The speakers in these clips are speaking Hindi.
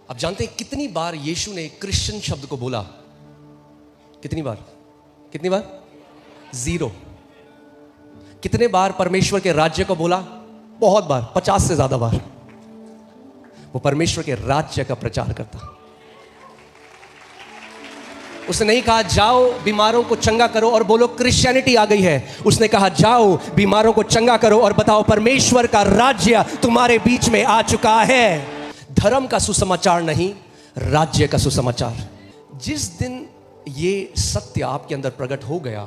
आप जानते हैं कितनी बार यीशु ने क्रिश्चियन शब्द को बोला? कितनी बार? कितनी बार? 0। कितने बार परमेश्वर के राज्य को बोला? बहुत बार, 50 से ज्यादा बार। वो परमेश्वर के राज्य का प्रचार करता। उसने नहीं कहा जाओ बीमारों को चंगा करो और बोलो क्रिश्चियनिटी आ गई है। उसने कहा जाओ बीमारों को चंगा करो और बताओ परमेश्वर का राज्य तुम्हारे बीच में आ चुका है। धर्म का सुसमाचार नहीं, राज्य का सुसमाचार। जिस दिन ये सत्य आपके अंदर प्रकट हो गया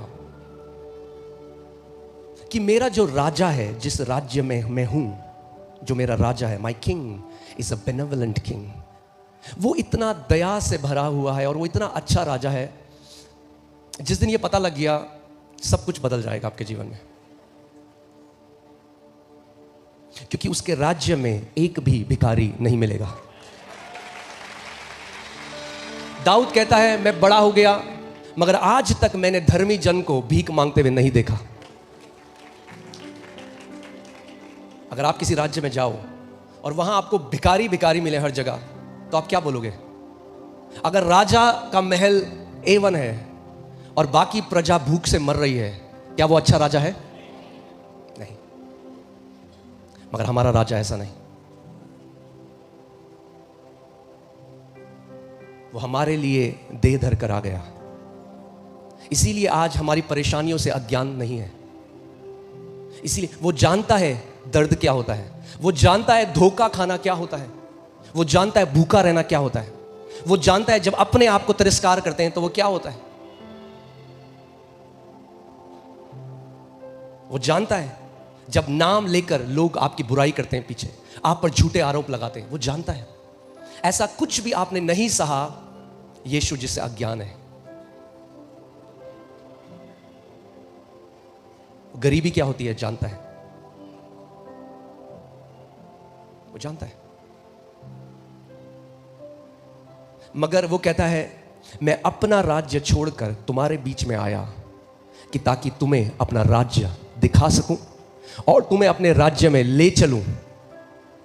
कि मेरा जो राजा है, जिस राज्य में मैं हूं, जो मेरा राजा है, my king is a benevolent king, वो इतना दया से भरा हुआ है और वो इतना अच्छा राजा है। जिस दिन ये पता लग गया, सब कुछ बदल जाएगा आपके जीवन में, क्योंकि उसके राज्य में एक भी भिखारी नहीं मिलेगा। दाऊद कहता है मैं बड़ा हो गया मगर आज तक मैंने धर्मी जन को भीख मांगते हुए नहीं देखा। अगर आप किसी राज्य में जाओ और वहां आपको भिखारी भिखारी मिले हर जगह, तो आप क्या बोलोगे? अगर राजा का महल A1 है और बाकी प्रजा भूख से मर रही है, क्या वो अच्छा राजा है? नहीं। मगर हमारा राजा ऐसा नहीं। वो हमारे लिए देह धर कर आ गया। इसीलिए आज हमारी परेशानियों से अज्ञान नहीं है। इसीलिए वो जानता है दर्द क्या होता है, वो जानता है धोखा खाना क्या होता है, वो जानता है भूखा रहना क्या होता है, वो जानता है जब अपने आप को तिरस्कार करते हैं तो वो क्या होता है, वो जानता है जब नाम लेकर लोग आपकी बुराई करते हैं, पीछे आप पर झूठे आरोप लगाते हैं, वो जानता है। ऐसा कुछ भी आपने नहीं सहा यीशु जिससे अज्ञान है। गरीबी क्या होती है जानता है, वो जानता है। मगर वो कहता है मैं अपना राज्य छोड़कर तुम्हारे बीच में आया कि ताकि तुम्हें अपना राज्य दिखा सकूं और तुम्हें अपने राज्य में ले चलूं,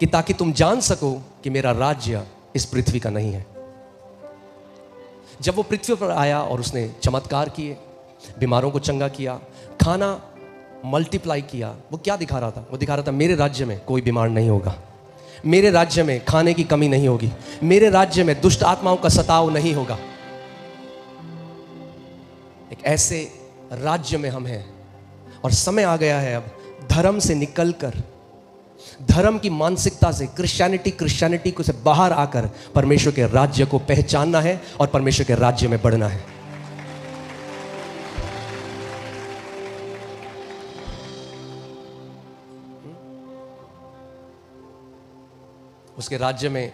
कि ताकि तुम जान सको कि मेरा राज्य इस पृथ्वी का नहीं है। जब वो पृथ्वी पर आया और उसने चमत्कार किए, बीमारों को चंगा किया, खाना मल्टीप्लाई किया, वो क्या दिखा रहा था? वो दिखा रहा था मेरे राज्य में कोई बीमार नहीं होगा, मेरे राज्य में खाने की कमी नहीं होगी, मेरे राज्य में दुष्ट आत्माओं का सताव नहीं होगा। एक ऐसे राज्य में हम हैं और समय आ गया है अब धर्म से निकलकर, धर्म की मानसिकता से, क्रिश्चियनिटी को से बाहर आकर परमेश्वर के राज्य को पहचानना है और परमेश्वर के राज्य में बढ़ना है। उसके राज्य में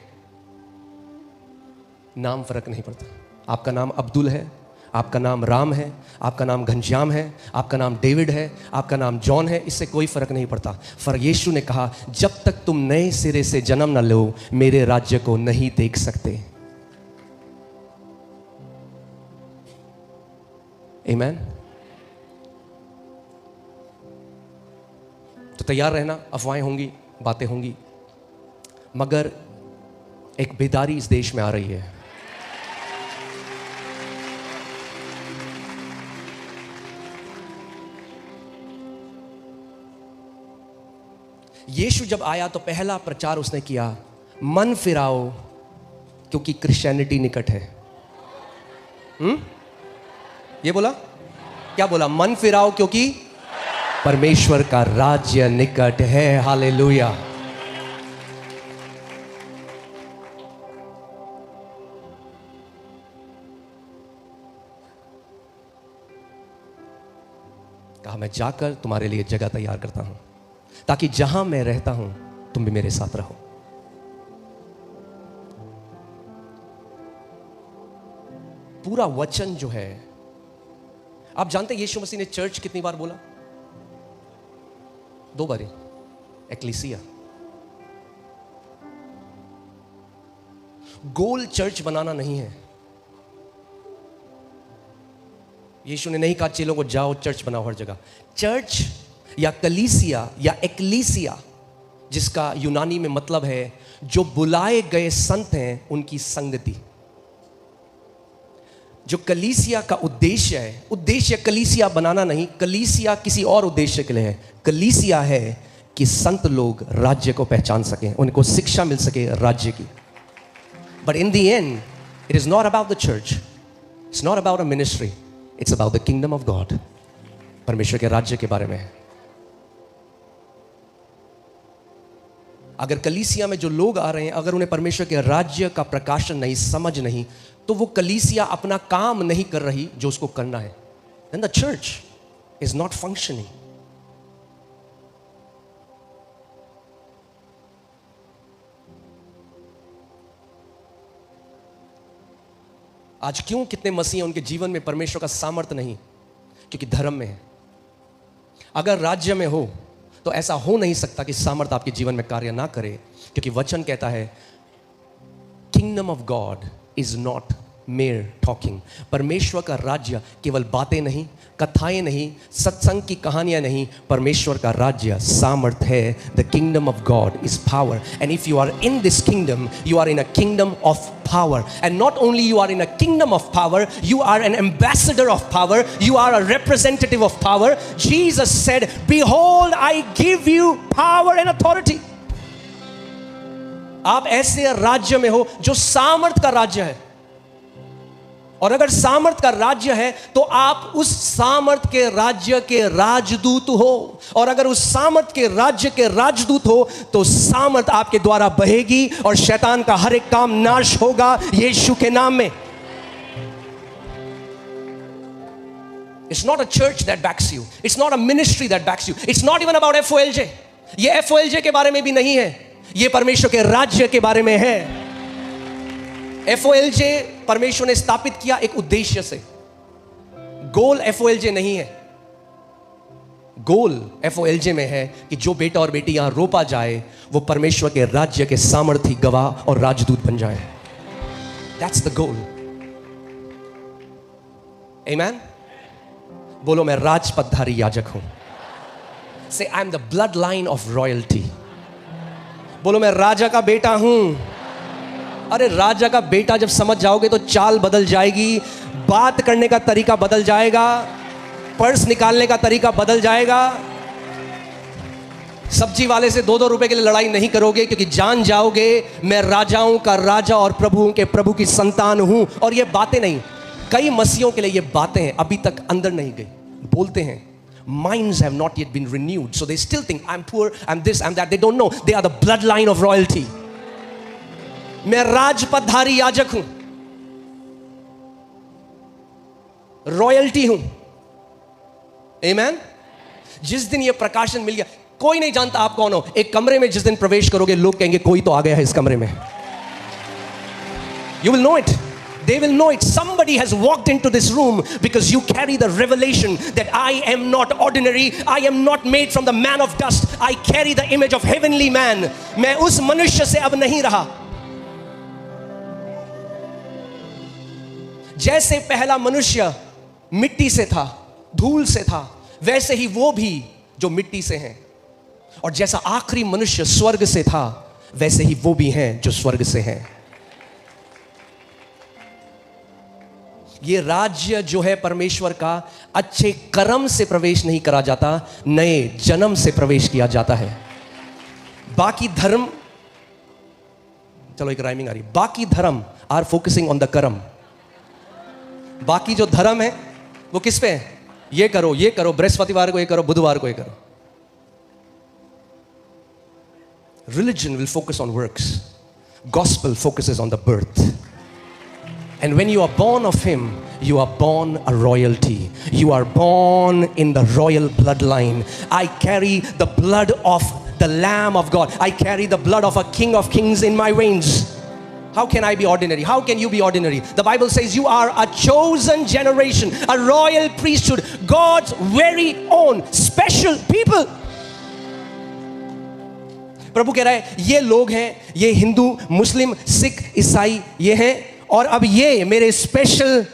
नाम फर्क नहीं पड़ता। आपका नाम अब्दुल है, आपका नाम राम है, आपका नाम घनश्याम है, आपका नाम डेविड है, आपका नाम जॉन है, इससे कोई फर्क नहीं पड़ता। फर्क यीशु ने कहा जब तक तुम नए सिरे से जन्म न लो मेरे राज्य को नहीं देख सकते। आमीन। तो तैयार रहना, अफवाहें होंगी, बातें होंगी, मगर एक बेदारी इस देश में आ रही है। यीशु जब आया तो पहला प्रचार उसने किया, मन फिराओ क्योंकि क्रिश्चियनिटी निकट है। ये बोला, क्या बोला? मन फिराओ क्योंकि परमेश्वर का राज्य निकट है। हालेलुया। कहा मैं जाकर तुम्हारे लिए जगह तैयार करता हूं ताकि जहां मैं रहता हूं तुम भी मेरे साथ रहो। पूरा वचन जो है, आप जानते हैं यीशु मसीह ने चर्च कितनी बार बोला? 2 बार। एक्लीसिया, गोल चर्च बनाना नहीं है। यीशु ने नहीं कहा चेलों को जाओ चर्च बनाओ हर जगह। चर्च या कलीसिया या एक्लीसिया, जिसका यूनानी में मतलब है जो बुलाए गए संत हैं उनकी संगति। जो कलीसिया का उद्देश्य है, उद्देश्य कलीसिया बनाना नहीं, कलीसिया किसी और उद्देश्य के लिए है। कलीसिया है कि संत लोग राज्य को पहचान सकें, उनको शिक्षा मिल सके राज्य की। But in the end it is not about the church, it's not about a ministry, it's about the kingdom of God. परमेश्वर के राज्य के बारे में है। अगर कलीसिया में जो लोग आ रहे हैं, अगर उन्हें परमेश्वर के राज्य का प्रकाशन नहीं, समझ नहीं, तो वो कलीसिया अपना काम नहीं कर रही जो उसको करना है। Then the church is not functioning. आज क्यों कितने मसीह उनके जीवन में परमेश्वर का सामर्थ्य नहीं? क्योंकि धर्म में है। अगर राज्य में हो तो ऐसा हो नहीं सकता कि सामर्थ्य आपके जीवन में कार्य ना करे, क्योंकि वचन कहता है kingdom of God is not mayor talking. परमेश्वर का राज्य केवल बातें नहीं, कथाएं नहीं, सत्संग की कहानियां नहीं। परमेश्वर का राज्य सामर्थ है। The kingdom of God is power, and if you are in this kingdom, you are in a kingdom of power. And not only you are in a kingdom of power, you are an ambassador of power, you are a representative of power. Jesus said, behold, I give you power and authority. आप ऐसे राज्य में हो जो सामर्थ का राज्य है, और अगर सामर्थ का राज्य है तो आप उस सामर्थ के राज्य के राजदूत हो, और अगर उस सामर्थ के राज्य के राजदूत हो तो सामर्थ आपके द्वारा बहेगी और शैतान का हर एक काम नाश होगा यीशु के नाम में। It's not a church that backs you, it's not a ministry that backs you, it's not even about FOLJ. ये FOLJ के बारे में भी नहीं है, ये परमेश्वर के राज्य के बारे में है। FOLJ परमेश्वर ने स्थापित किया एक उद्देश्य से। गोल FOLJ नहीं है। गोल FOLJ में है कि जो बेटा और बेटी यहां रोपा जाए वो परमेश्वर के राज्य के सामर्थी गवाह और राजदूत बन जाए। That's the goal. Amen? बोलो मैं राजपदधारी याजक हूं। Say I'm the bloodline of royalty. बोलो मैं राजा का बेटा हूं। अरे राजा का बेटा जब समझ जाओगे तो चाल बदल जाएगी, बात करने का तरीका बदल जाएगा, पर्स निकालने का तरीका बदल जाएगा। सब्जी वाले से 2-2 रुपए के लिए लड़ाई नहीं करोगे, क्योंकि जान जाओगे मैं राजाओं का राजा और प्रभुओं के प्रभु की संतान हूं। और ये बातें नहीं, कई मसीहों के लिए ये बातें हैं अभी तक अंदर नहीं गई। बोलते हैं minds have not yet been renewed, so they still think I'm poor, I'm this, I'm that. They don't know they are the bloodline of royalty. मैं राजपदधारी याजक हूं, रॉयल्टी हूं। आमेन। जिस दिन ये प्रकाशन मिल गया, कोई नहीं जानता आप कौन हो। एक कमरे में जिस दिन प्रवेश करोगे लोग कहेंगे कोई तो आ गया है इस कमरे में। You will know it. They will know it. Somebody has walked into this room because you carry the revelation that I am not ordinary. I am not made from the man of dust. I carry the image of heavenly man. मैं उस मनुष्य से अब नहीं रहा। जैसे पहला मनुष्य मिट्टी से था, धूल से था, वैसे ही वो भी जो मिट्टी से हैं। और जैसा आखिरी मनुष्य स्वर्ग से था, वैसे ही वो भी हैं जो स्वर्ग से हैं। ये राज्य जो है परमेश्वर का, अच्छे कर्म से प्रवेश नहीं करा जाता, नए जन्म से प्रवेश किया जाता है। बाकी धर्म, चलो एक राइमिंग आ रही, बाकी धर्म आर फोकसिंग ऑन द कर्म। बाकी जो धर्म है वो किस पे है? ये करो, ये करो, बृहस्पतिवार को ये करो, बुधवार को ये करो। Religion will focus on works. Gospel focuses on the birth. And when you are born of him, you are born a royalty. You are born in the royal bloodline. I carry the blood of the Lamb of God. I carry the blood of a King of Kings in my veins. How can I be ordinary? How can you be ordinary? The Bible says you are a chosen generation, a royal priesthood, God's very own special people. प्रभु कह रहा है ये लोग हैं, ये हिंदू, मुस्लिम, सिख, ईसाई, ये हैं, और अब ये मेरे स्पेशल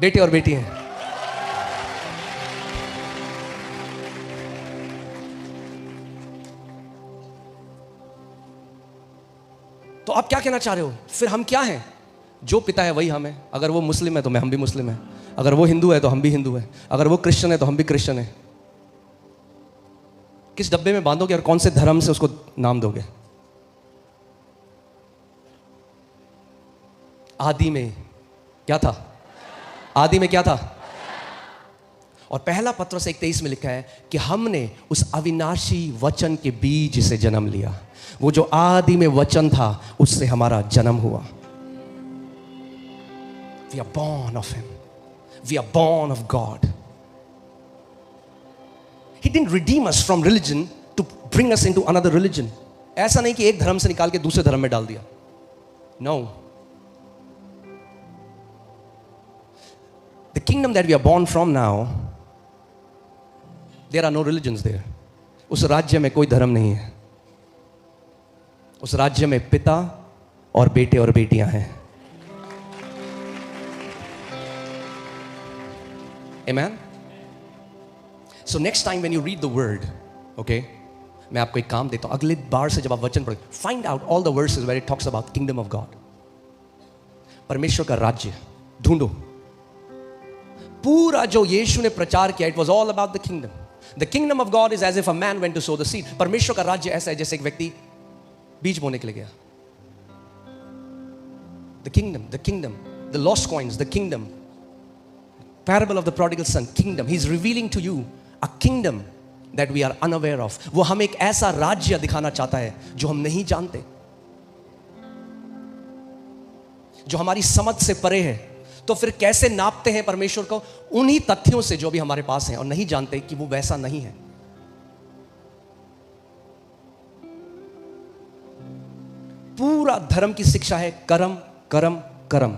बेटे और बेटी हैं। तो आप क्या कहना चाह रहे हो? फिर हम क्या हैं? जो पिता है वही हम हैं। अगर वो मुस्लिम है तो हम भी मुस्लिम हैं, अगर वो हिंदू है तो हम भी हिंदू हैं, अगर वो क्रिश्चियन है तो हम भी क्रिश्चियन हैं। किस डब्बे में बांधोगे और कौन से धर्म से उसको नाम दोगे? आदि में क्या था? आदि में क्या था? और पहला पत्रस 1:23 में लिखा है कि हमने उस अविनाशी वचन के बीज से जन्म लिया। वो जो आदि में वचन था उससे हमारा जन्म हुआ। We are born of him. We are born of God. He didn't redeem us from religion to bring us into another religion. ऐसा नहीं कि एक धर्म से निकाल के दूसरे धर्म में डाल दिया। No. The kingdom that we are born from now, there are no religions there. उस राज्य में कोई धर्म नहीं है। उस राज्य में पिता और बेटे और बेटियां हैं। Amen? So next time when you read the word, okay, मैं आपको एक काम देता हूं, अगले बार से जब आप वचन पढ़ें, find out all the verses where it talks about kingdom of God. परमेश्वर का राज्य ढूंढो। पूरा जो यीशु ने प्रचार किया, it was all about the kingdom. The kingdom of God is as if a man went to sow the seed. परमेश्वर का राज्य ऐसा है जैसे एक व्यक्ति बीज बोने के लिए गया। The kingdom, the lost coins, the kingdom. Parable of the prodigal son, kingdom. He's revealing to you a kingdom that we are unaware of. वो हमें एक ऐसा राज्य दिखाना चाहता है जो हम नहीं जानते, जो हमारी समझ से परे है। तो फिर कैसे नापते हैं परमेश्वर को? उन्हीं तथ्यों से जो भी हमारे पास हैं और नहीं जानते कि वो वैसा नहीं है। पूरा धर्म की शिक्षा है कर्म कर्म कर्म।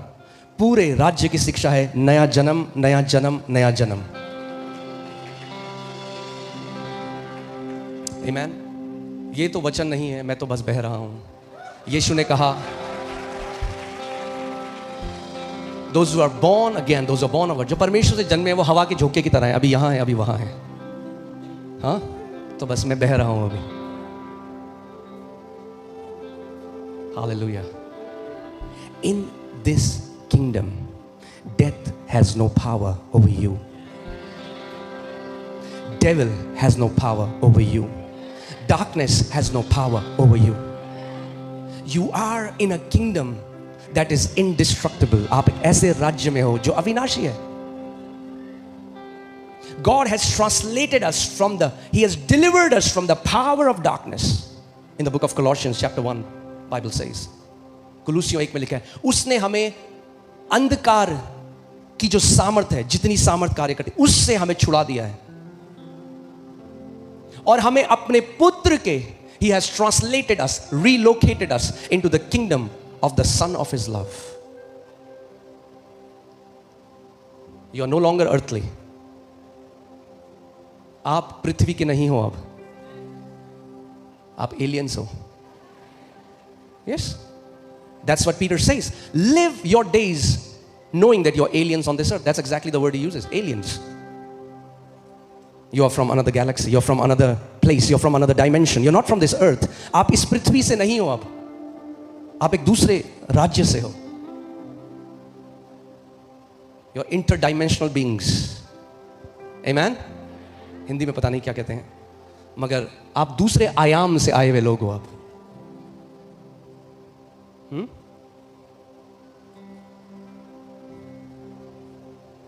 पूरे राज्य की शिक्षा है नया जन्म नया जन्म नया जन्म। आमीन। ये तो वचन नहीं है, मैं तो बस बह रहा हूं। यीशु ने कहा, Those who are born again, those who are born of God, जो परमेश्वर से जन्मे हैं वो हवा के झोंके की तरह है, अभी यहां है अभी वहां है। हाँ, तो बस मैं बह रहा हूं अभी। Hallelujah. In this kingdom, death has no power over you. Devil has no power over you. Darkness has no power over you. You are in a kingdom that is indestructible. आप एक ऐसे राज्य में हो जो अविनाशी है। God has translated us from He has delivered us from the power of darkness. In the book of Colossians chapter 1, Bible says, कुलूसियों 1 में लिखा है, उसने हमें अंधकार की जो सामर्थ है, जितनी सामर्थ कार्य करती, उससे हमें छुड़ा दिया है और हमें अपने पुत्र के He has translated us, relocated us into the kingdom of the Son of His love. You are no longer earthly. आप पृथ्वी के नहीं हो, अब आप aliens हो. Yes, that's what Peter says. Live your days knowing that you're aliens on this earth. That's exactly the word he uses, aliens. You are from another galaxy, you're from another place, you're from another dimension. You're not from this earth. आप इस पृथ्वी से नहीं हो, आप एक दूसरे राज्य से हो. You're interdimensional beings. Amen? Hindi में पता नहीं क्या कहते हैं, मगर आप दूसरे आयाम से आए हुए लोग हो आप.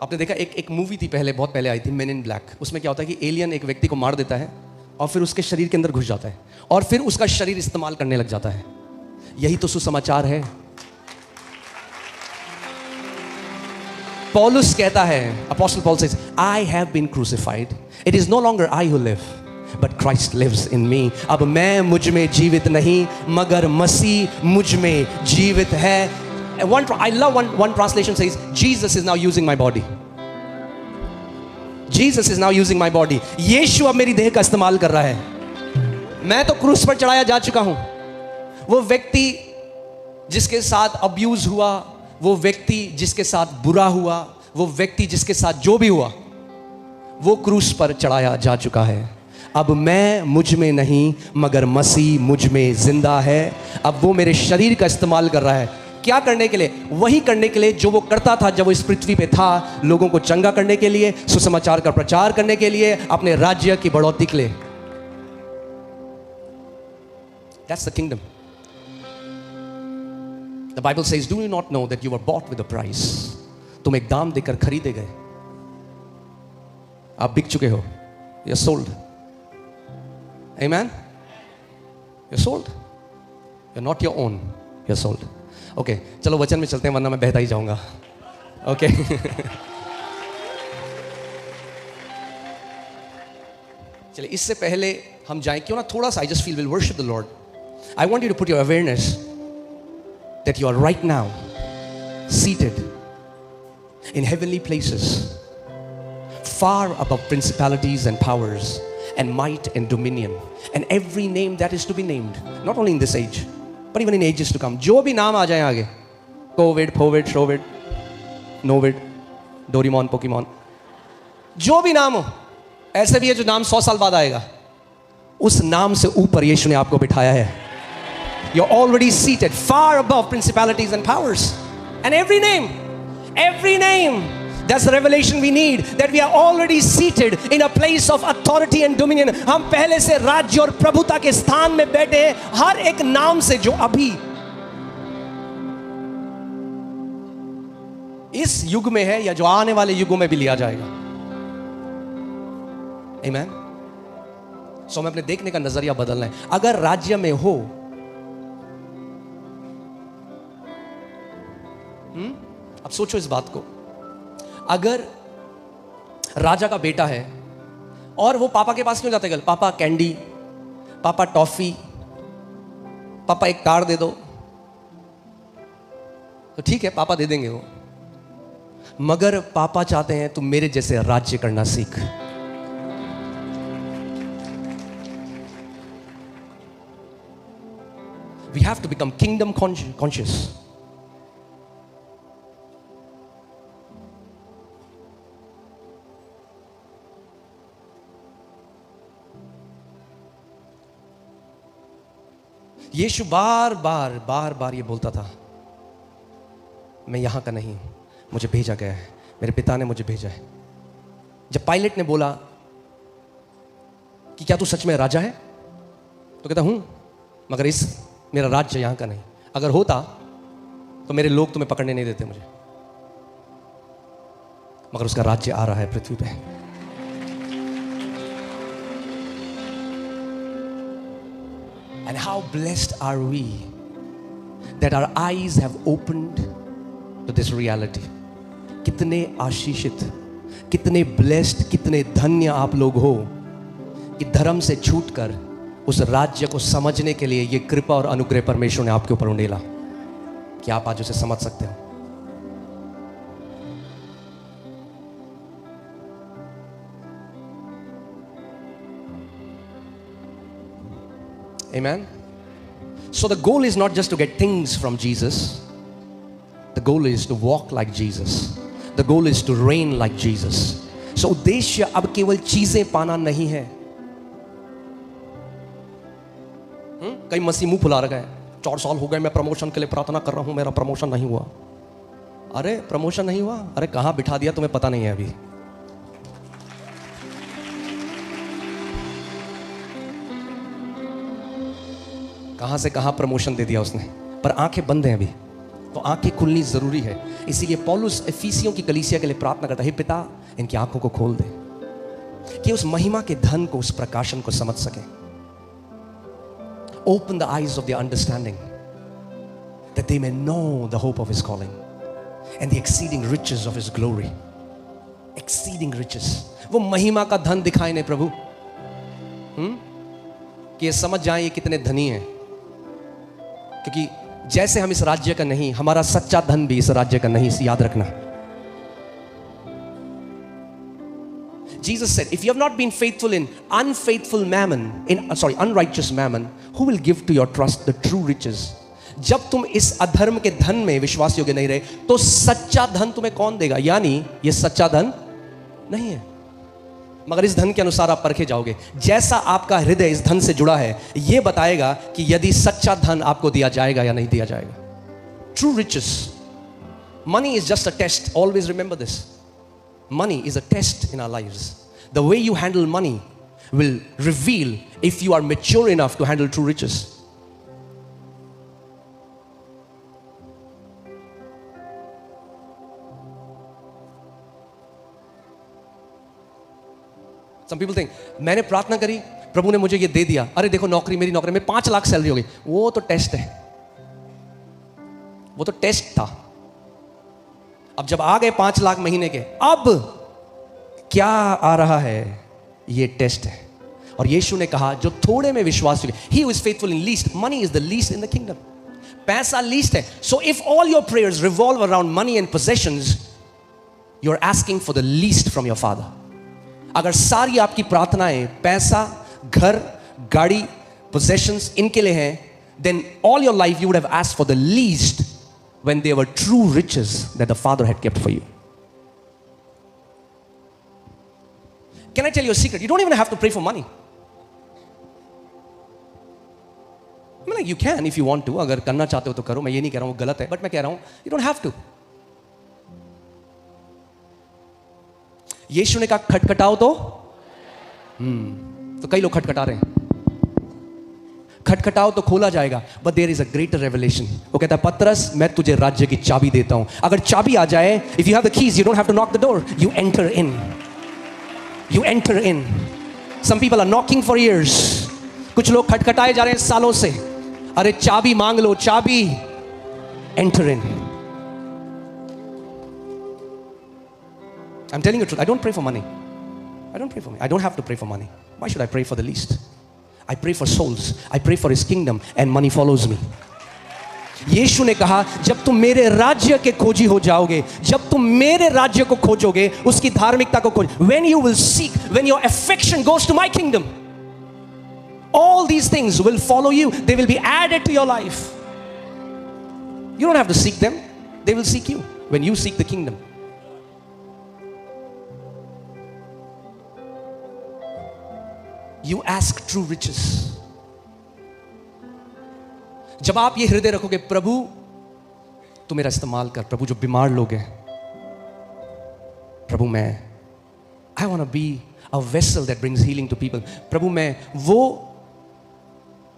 आपने देखा एक मूवी थी पहले, बहुत पहले आई थी, मेन इन ब्लैक. उसमें क्या होता है कि एलियन एक व्यक्ति को मार देता है और फिर उसके शरीर के अंदर घुस जाता है और फिर उसका शरीर इस्तेमाल करने लग जाता है. यही तो सुसमाचार है. पौलुस कहता है, apostle Paul says, I have been crucified. It is no longer I who live, but Christ lives in me. अब मैं मुझ में जीवित नहीं, मगर मसीह मुझ में जीवित है. I love one translation says, Jesus is now using my body. Jesus is now using my body. यीशु अब मेरी देह का इस्तेमाल कर रहा है. मैं तो क्रूस पर चढ़ाया जा चुका हूं. वो व्यक्ति जिसके साथ अब्यूज हुआ, वो व्यक्ति जिसके साथ बुरा हुआ, वो व्यक्ति जिसके साथ जो भी हुआ, वो क्रूस पर चढ़ाया जा चुका है. अब मैं मुझ में नहीं मगर मसीह मुझ में जिंदा है। अब वो मेरे शरीर का इस्तेमाल कर रहा है, क्या करने के लिए? वही करने के लिए जो वो करता था जब वो इस पृथ्वी पे था, लोगों को चंगा करने के लिए, सुसमाचार का प्रचार करने के लिए, अपने राज्य की बढ़ोतरी के लिए। That's the kingdom. The Bible says, do you not know that you were bought with a price? तुम एक दाम देकर खरीदे गए, आप बिक चुके हो। You're sold. Amen? You're sold. You're not your own. You're sold. Okay, चलो वचन में चलते हैं वरना मैं बहता ही जाऊंगा। Okay. चलिए इससे पहले हम जाएं, क्यों ना थोड़ा सा, I just feel we'll worship the Lord. I want you to put your awareness that you are right now seated in heavenly places, far above principalities and powers and might and dominion and every name that is to be named, not only in this age but even in ages to come. जो भी नाम आ जाए आगे, कोविड, फोविड, शोविड, नोविड, डोरीमोन, पोकीमोन, जो भी नाम हो, ऐसे भी है जो नाम 100 साल बाद आएगा, उस नाम से ऊपर यीशु ने आपको बिठाया है। You're already seated far above principalities and powers and every name. That's the revelation we need, that we are already seated in a place of authority and dominion. हम पहले से राज्य और प्रभुता के स्थान में बैठे हैं, हर एक नाम से जो अभी इस युग में है या जो आने वाले युगों में भी लिया जाएगा। Amen? सो हमें अपने देखने का नजरिया बदलना है। अगर राज्य में हो, अब सोचो इस बात को, अगर राजा का बेटा है और वो पापा के पास क्यों जाते हैं? पापा कैंडी, पापा टॉफी, पापा एक कार दे दो, तो ठीक है पापा दे देंगे वो, मगर पापा चाहते हैं तुम मेरे जैसे राज्य करना सीख। We have to become kingdom conscious. यीशु बार बार ये बोलता था, मैं यहां का नहीं हूं, मुझे भेजा गया है, मेरे पिता ने मुझे भेजा है। जब पायलट ने बोला कि क्या तू सच में राजा है, तो कहता हूं, मगर मेरा राज्य यहां का नहीं, अगर होता तो मेरे लोग तुम्हें पकड़ने नहीं देते मुझे, मगर उसका राज्य आ रहा है पृथ्वी पे। And how blessed are we that our eyes have opened to this reality. कितने आशीषित, कितने blessed, कितने धन्य आप लोग हो कि धर्म से छूटकर उस राज्य को समझने के लिए ये कृपा और अनुग्रह परमेश्वर ने आपके ऊपर उंडेला कि आप आज उसे समझ सकते हो। Amen. So the goal is not just to get things from Jesus. The goal is to walk like Jesus. The goal is to reign like Jesus. So उद्देश्य अब केवल चीजें पाना नहीं है। कई मसीह मुंह फुला रखा है, 4 साल हो गए मैं प्रमोशन के लिए प्रार्थना कर रहा हूं, मेरा प्रमोशन नहीं हुआ। अरे प्रमोशन नहीं हुआ? अरे कहां बिठा दिया तुम्हें पता नहीं है अभी। कहां से कहां प्रमोशन दे दिया उसने, पर आंखें बंद हैं अभी, तो आंखें खुलनी जरूरी है। इसीलिए पौलुस एफिसियों की कलीसिया के लिए प्रार्थना करता है, हे पिता इनकी आंखों को खोल दे कि उस महिमा के धन को, उस प्रकाशन को समझ सके। Open the eyes of their understanding that they may know the hope of his calling and the exceeding riches of his glory. Exceeding riches, वो महिमा का धन दिखाए ने प्रभु, कि ये समझ जाएं ये कितने धनी हैं। क्योंकि जैसे हम इस राज्य का नहीं, हमारा सच्चा धन भी इस राज्य का नहीं, इसे याद रखना। Jesus said, if you have not been faithful in unrighteous mammon, who will give to your trust the true riches? जब तुम इस अधर्म के धन में विश्वास योग्य नहीं रहे, तो सच्चा धन तुम्हें कौन देगा? यानी ये सच्चा धन नहीं है। मगर इस धन के अनुसार आप परखे जाओगे। जैसा आपका हृदय इस धन से जुड़ा है, यह बताएगा कि यदि सच्चा धन आपको दिया जाएगा या नहीं दिया जाएगा। True riches, money is just a test. Always remember this. Money is a test in our lives. The way you handle money will reveal if you are mature enough to handle true riches. Some people think, मैंने प्रार्थना करी, प्रभु ने मुझे ये दे दिया, अरे देखो नौकरी, मेरी नौकरी में 5 लाख सैलरी हो गई। वो तो टेस्ट है, वो तो टेस्ट था। अब जब आ गए 5 लाख महीने के, अब क्या आ रहा है, ये टेस्ट है। और यीशु ने कहा जो थोड़े में विश्वास रखे, he who is faithful in least, money is the least in the kingdom. पैसा लीस्ट है। So if all your prayers revolve around money and possessions, you're asking for the least from your father. अगर सारी आपकी प्रार्थनाएं पैसा, घर, गाड़ी, possessions इनके लिए हैं, then all your life you would have asked for the least when they were true riches that the Father had kept for you. Can I tell you a secret? You don't even have to pray for money. I mean, you can if you want to. अगर करना चाहते हो तो करो, मैं ये नहीं कह रहा हूँ गलत है, but मैं कह रहा हूँ you don't have to. यीशु ने कहा खटखटाओ तो कई लोग खटखटा रहे हैं। खटखटाओ तो खोला जाएगा, but there is a greater revelation. वो कहता है पतरस, मैं तुझे राज्य की चाबी देता हूं। अगर चाबी आ जाए, if you have the keys, you don't have to knock the door, you enter in. You enter in. Some people are knocking for years. कुछ लोग खटखटाए जा रहे हैं सालों से, अरे चाबी मांग लो, चाबी। Enter in. I'm telling you the truth. I don't pray for money. I don't pray for money. I don't have to pray for money. Why should I pray for the least? I pray for souls. I pray for His kingdom, and money follows me. यीशु ने कहा जब तुम मेरे राज्य के खोजी हो जाओगे, जब तुम मेरे राज्य को खोजोगे, उसकी धार्मिकता को खोज, when you will seek, when your affection goes to my kingdom, all these things will follow you. They will be added to your life. You don't have to seek them. They will seek you when you seek the kingdom. You ask true riches. जब आप ये हृदय रखोगे, प्रभु तू मेरा इस्तेमाल कर, प्रभु जो बीमार लोग हैं, प्रभु मैं I want to be a vessel that brings healing to people. प्रभु मैं वो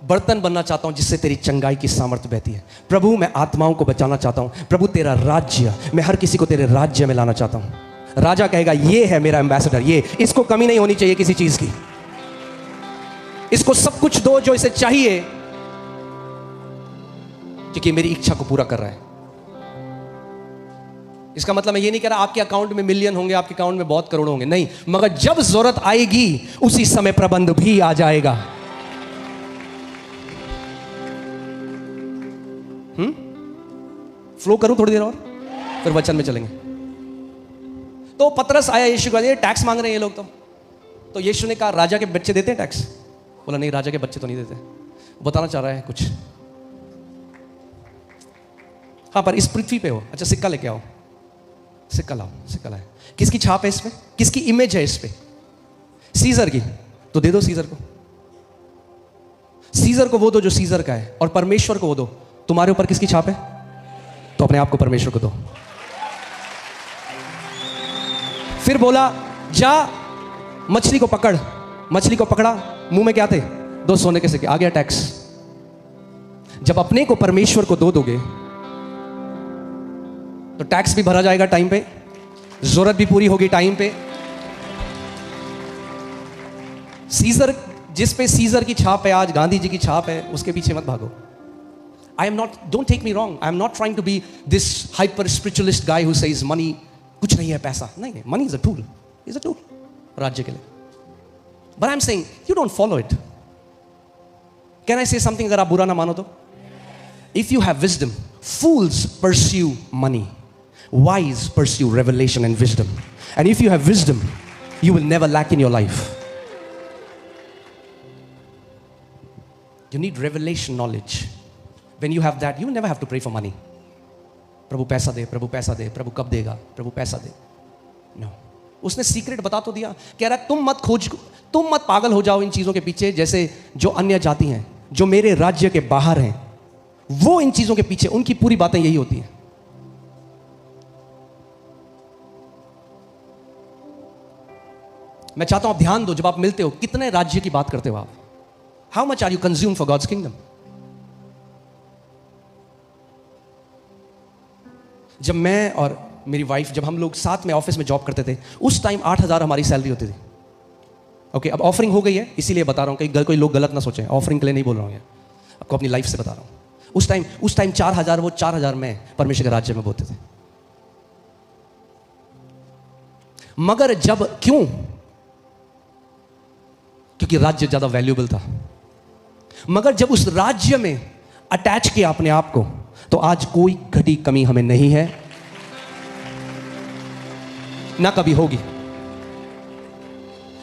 बर्तन बनना चाहता हूं जिससे तेरी चंगाई की सामर्थ्य बहती है। प्रभु मैं आत्माओं को बचाना चाहता हूं। प्रभु तेरा राज्य, मैं हर किसी को तेरे राज्य में लाना चाहता हूं। राजा कहेगा ये है मेरा एम्बेसडर, ये, इसको कमी नहीं होनी चाहिए किसी चीज की, इसको सब कुछ दो जो इसे चाहिए, क्योंकि मेरी इच्छा को पूरा कर रहा है। इसका मतलब मैं ये नहीं कह रहा आपके अकाउंट में मिलियन होंगे, आपके अकाउंट में बहुत करोड़ होंगे, नहीं, मगर जब जरूरत आएगी उसी समय प्रबंध भी आ जाएगा। फ्लो करूं थोड़ी देर और फिर वचन में चलेंगे। तो पतरस आया यीशु को, ये टैक्स मांग रहे हैं ये लोग। तो यीशु ने कहा राजा के बच्चे देते हैं टैक्स? बोला नहीं, राजा के बच्चे तो नहीं देते। बताना चाह रहा है कुछ, हाँ पर इस पृथ्वी पे हो। अच्छा सिक्का लेके आओ, सिक्का लाओ, सिक्का लाए। किसकी छाप है इसमें, किसकी इमेज है इस पे? सीजर की, तो दे दो सीजर को। सीजर को वो दो जो सीजर का है, और परमेश्वर को वो दो। तुम्हारे ऊपर किसकी छाप है? तो अपने आप को परमेश्वर को दो। फिर बोला जा मछली को पकड़। मछली को पकड़ा, मुंह में क्या थे? 2 सोने के सिक्के। आ गया टैक्स। जब अपने को परमेश्वर को दो दोगे तो टैक्स भी भरा जाएगा टाइम पे, जरूरत भी पूरी होगी टाइम पे। सीजर, जिस पे सीजर की छाप है, आज गांधी जी की छाप है, उसके पीछे मत भागो। I am not, don't take me wrong, I am not trying to be this hyper spiritualist guy who says money कुछ नहीं है, पैसा नहीं है। money is a tool, is a tool राज्य के लिए। But I'm saying you don't follow it. Can I say something अगर आप बुरा ना मानो तो? If you have wisdom, fools pursue money, wise pursue revelation and wisdom. And if you have wisdom, you will never lack in your life. You need revelation knowledge. When you have that, you will never have to pray for money. प्रभु पैसा दे, प्रभु पैसा दे, प्रभु कब देगा, प्रभु पैसा दे। No. उसने सीक्रेट बता तो दिया। कह रहा है तुम मत पागल हो जाओ इन चीजों के पीछे, जैसे जो अन्य जाति हैं, जो मेरे राज्य के बाहर हैं, वो इन चीजों के पीछे, उनकी पूरी बातें यही होती हैं। मैं चाहता हूं आप ध्यान दो, जब आप मिलते हो कितने राज्य की बात करते हो आप? How much are you consume for God's kingdom? जब मैं और मेरी वाइफ, जब हम लोग साथ में ऑफिस में जॉब करते थे, उस टाइम 8,000 हमारी सैलरी होती थी। ओके, अब ऑफरिंग हो गई है, इसीलिए बता रहा हूं, कहीं कोई लोग गलत ना सोचें, ऑफरिंग के लिए नहीं बोल रहा हूं, आपको अपनी लाइफ से बता रहा हूं। उस टाइम 4,000, वो 4,000 में परमेश्वर के राज्य में बोलते थे। मगर जब क्यों? क्योंकि राज्य ज्यादा वैल्यूएबल था। मगर जब उस राज्य में अटैच किया अपने आप को, तो आज कोई घटी कमी हमें नहीं है, ना कभी होगी।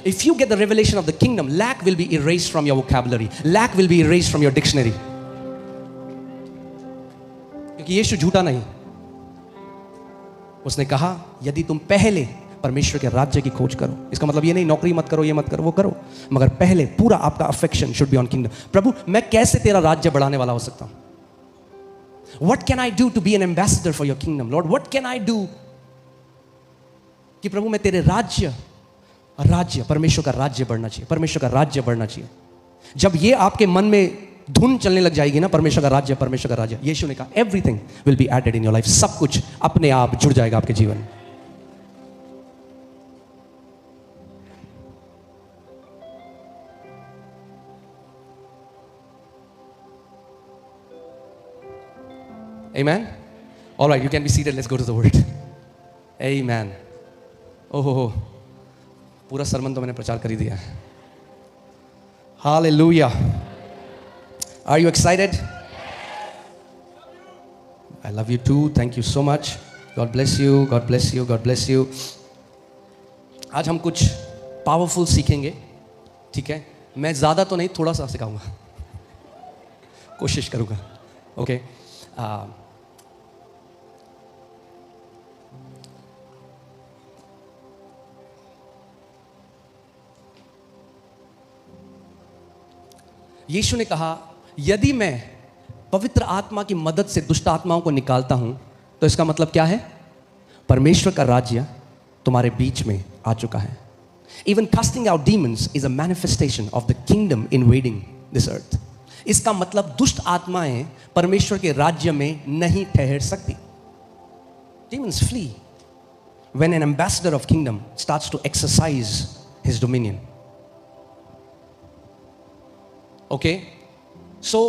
If you get the revelation of the kingdom, lack will be erased from your vocabulary. Lack will be erased from your dictionary. क्योंकि यीशु झूठा नहीं। उसने कहा यदि तुम पहले परमेश्वर के राज्य की खोज करो, इसका मतलब ये नहीं नौकरी मत करो, ये मत करो, वो करो, मगर पहले पूरा आपका affection should be on kingdom. प्रभु, मैं कैसे तेरा राज्य बढ़ाने वाला हो सकता हूं? What can I do to be an ambassador for your kingdom, Lord? What can I do? कि प्रभु मैं तेरे राज्य परमेश्वर का राज्य बढ़ना चाहिए, परमेश्वर का राज्य बढ़ना चाहिए। जब ये आपके मन में धुन चलने लग जाएगी ना, परमेश्वर का राज्य, परमेश्वर का राज्य, यीशु ने कहा everything will be added in your life. सब कुछ अपने आप जुड़ जाएगा आपके जीवन में। Amen. All right, you can be seated. Let's go to the word. Amen. Oh, पूरा सरमन तो मैंने प्रचार कर ही दिया है। Hallelujah. Are you excited? I love you too. Thank you so much. God bless you. God bless you. God bless you. आज हम कुछ पावरफुल सीखेंगे, ठीक है? मैं ज़्यादा तो नहीं, थोड़ा सा सिखाऊंगा, कोशिश करूंगा। ओके, यीशु ने कहा यदि मैं पवित्र आत्मा की मदद से दुष्ट आत्माओं को निकालता हूं, तो इसका मतलब क्या है? परमेश्वर का राज्य तुम्हारे बीच में आ चुका है। Even casting out demons is a manifestation of the kingdom invading this earth. इसका मतलब दुष्ट आत्माएं परमेश्वर के राज्य में नहीं ठहर सकती। Demons flee when an ambassador of kingdom starts to exercise his dominion. Okay, so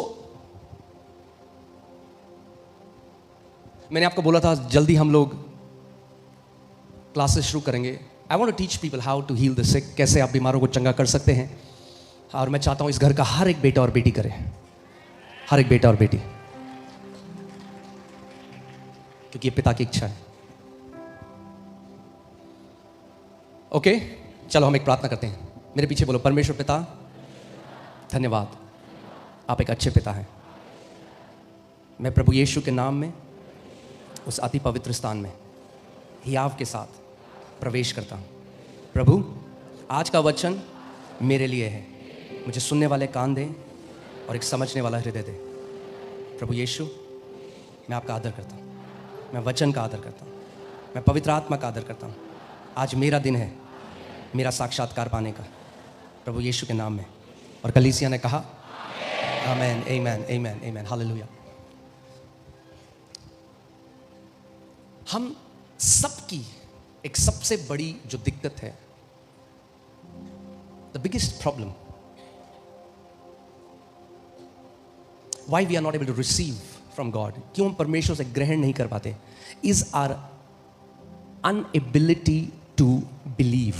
मैंने आपको बोला था जल्दी हम लोग क्लासेस शुरू करेंगे। I want to teach people how to heal the sick, कैसे आप बीमारों को चंगा कर सकते हैं। और मैं चाहता हूं इस घर का हर एक बेटा और बेटी करे, हर एक बेटा और बेटी, क्योंकि ये पिता की इच्छा है। ओके, चलो हम एक प्रार्थना करते हैं। मेरे पीछे बोलो, परमेश्वर पिता धन्यवाद, आप एक अच्छे पिता हैं। मैं प्रभु यीशु के नाम में उस अति पवित्र स्थान में हियाव के साथ प्रवेश करता हूँ। प्रभु, आज का वचन मेरे लिए है, मुझे सुनने वाले कान दें और एक समझने वाला हृदय दे। प्रभु यीशु, मैं आपका आदर करता हूँ, मैं वचन का आदर करता हूँ, मैं पवित्र आत्मा का आदर करता हूँ। आज मेरा दिन है मेरा साक्षात्कार पाने का, प्रभु यीशु के नाम में। और कलीसिया ने कहा आमेन, आमेन, आमेन, आमेन, हालेलुया। हम सबकी एक सबसे बड़ी जो दिक्कत है, the biggest problem why we are not able to receive from God, क्यों हम परमेश्वर से ग्रहण नहीं कर पाते, is our inability to believe.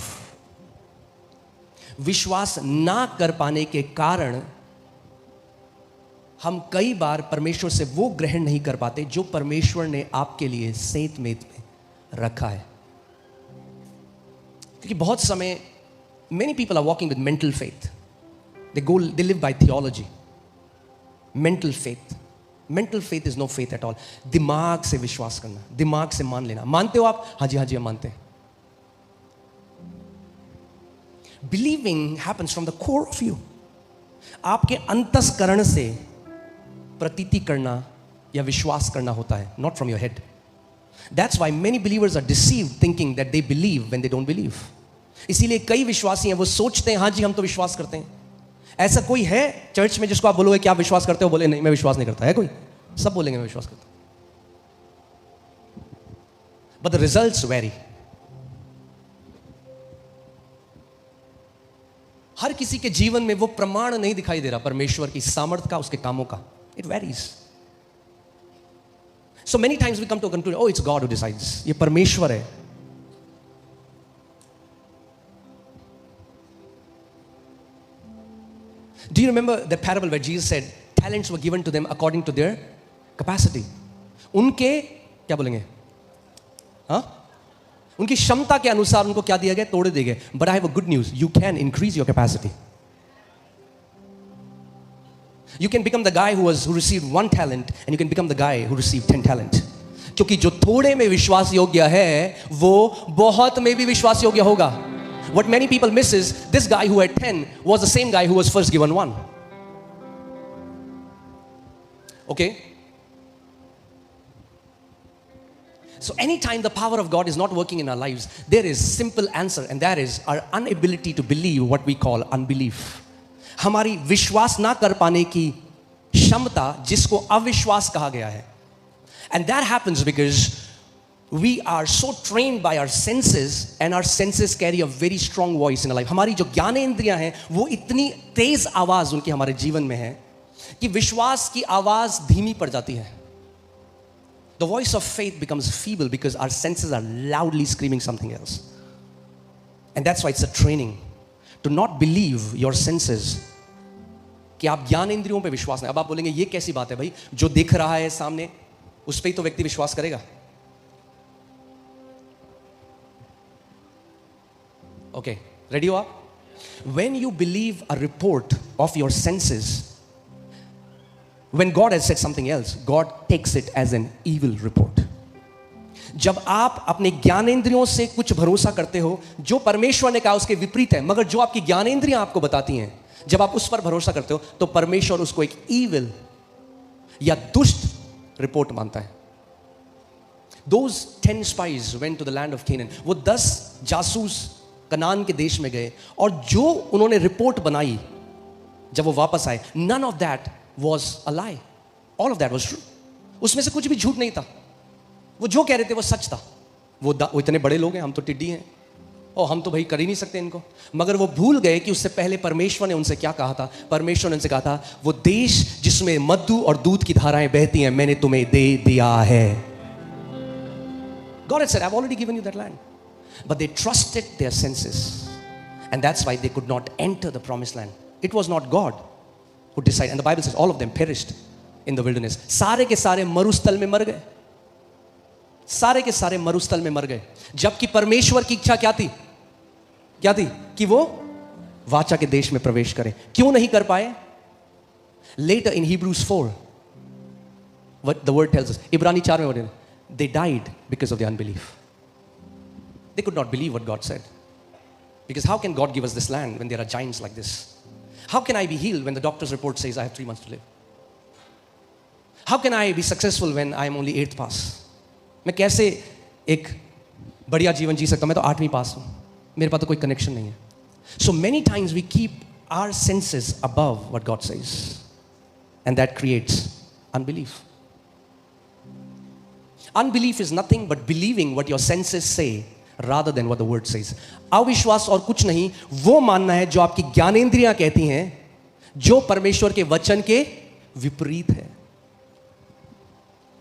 विश्वास ना कर पाने के कारण हम कई बार परमेश्वर से वो ग्रहण नहीं कर पाते जो परमेश्वर ने आपके लिए सेंत मेत में रखा है। क्योंकि बहुत समय many people are walking with mental faith, they live by theology. Mental faith is no faith at all. दिमाग से विश्वास करना, दिमाग से मान लेना। मानते हो आप? हाँ जी, हाँ जी, हम मानते हैं। Believing happens from the core of you. आपके अंतस्करण से प्रतीति करना या विश्वास करना होता है, not from your head. That's why many believers are deceived thinking that they believe when they don't believe. इसीलिए कई विश्वासी हैं, वो सोचते हैं हाँ जी हम तो विश्वास करते हैं. ऐसा कोई है चर्च में जिसको आप बोलोगे क्या विश्वास करते हो, बोले नहीं मैं विश्वास नहीं करता है कोई? सब बोलेंगे मैं विश्वास करता हूं. But the results vary. हर किसी के जीवन में वो प्रमाण नहीं दिखाई दे रहा परमेश्वर की सामर्थ्य का, उसके कामों का. It varies. So many times we come to conclusion, oh it's God who decides. ये परमेश्वर है. Do you remember the parable where Jesus said talents were given to them according to their capacity? उनके क्या बोलेंगे, हाँ, उनकी क्षमता के अनुसार उनको क्या दिया गया, तोड़े दिए गए. But I have a good news, you can increase your capacity. You can become the guy who received 1 talent and you can become the guy who received 10 talent. क्योंकि जो थोड़े में विश्वास योग्य है वो बहुत में भी विश्वास योग्य होगा. What many people miss is this guy who had 10 was the same guy who was first given 1. Okay? So anytime the power of God is not working in our lives, there is simple answer, and that is our inability to believe, what we call unbelief. हमारी विश्वास ना कर पाने की क्षमता जिसको अविश्वास कहा गया है. And that happens because we are so trained by our senses, and our senses carry a very strong voice in our life. हमारी जो ज्ञानेंद्रियां हैं वो इतनी तेज आवाज उनकी हमारे जीवन में है कि विश्वास की आवाज धीमी पड़ जाती है. The voice of faith becomes feeble because our senses are loudly screaming something else. And that's why it's a training to not believe your senses. कि आप ज्ञानेंद्रियों पे विश्वास नहीं. अब आप बोलेंगे ये कैसी बात है भाई, जो दिख रहा है सामने उस पे ही तो व्यक्ति विश्वास करेगा. Okay, ready हो आप? When you believe a report of your senses, when God has said something else, God takes it as an evil report. जब आप अपने ज्ञानेंद्रियों से कुछ भरोसा करते हो जो परमेश्वर ने कहा उसके विपरीत है, मगर जो आपकी ज्ञानेंद्रियां आपको बताती हैं, जब आप उस पर भरोसा करते हो तो परमेश्वर उसको एक evil या दुष्ट रिपोर्ट मानता है. Those 10 spies went to the land of Canaan. वो 10 जासूस कनान के देश में गए और जो उन्होंने रिपोर्ट बनाई जब वो वापस आए, none of that was a lie. All of that was true. उसमें से कुछ भी झूठ नहीं था. वो जो कह रहे थे वो सच था. वो इतने बड़े लोग हैं, हम तो टिड्डी हैं और हम तो भाई कर ही नहीं सकते इनको. मगर वो भूल गए कि उससे पहले परमेश्वर ने उनसे क्या कहा था. परमेश्वर ने उनसे कहा था वो देश जिसमें मधु और दूध की धाराएं बहती हैं मैंने तुम्हें दे दिया है. God had said, I've already given you that land. But they trusted their senses, and that's why they could not enter the promised land. It was not God who decided, and the Bible says all of them perished in the wilderness. सारे के सारे मरुस्थल में मर गए. सारे के सारे मरुस्थल में मर गए. जबकि परमेश्वर की इच्छा क्या थी? क्या थी? कि वो वाचा के देश में प्रवेश करें. क्यों नहीं कर पाए? Later in Hebrews 4, what the word tells us, इब्रानी 4 में वर्णन, they died because of the unbelief. They could not believe what God said. Because how can God give us this land when there are giants like this? How can I be healed when the doctor's report says I have 3 months to live? How can I be successful when I am only 8th pass? मैं कैसे एक बढ़िया जीवन जी सकता हूं? मैं तो 8वीं पास हूं. मेरे पास तो कोई कनेक्शन नहीं है. So many times we keep our senses above what God says, and that creates unbelief. Unbelief is nothing but believing what your senses say rather than what the word says. अविश्वास और कुछ नहीं, वो मानना है जो आपकी ज्ञानेंद्रियां कहती हैं जो परमेश्वर के वचन के विपरीत है.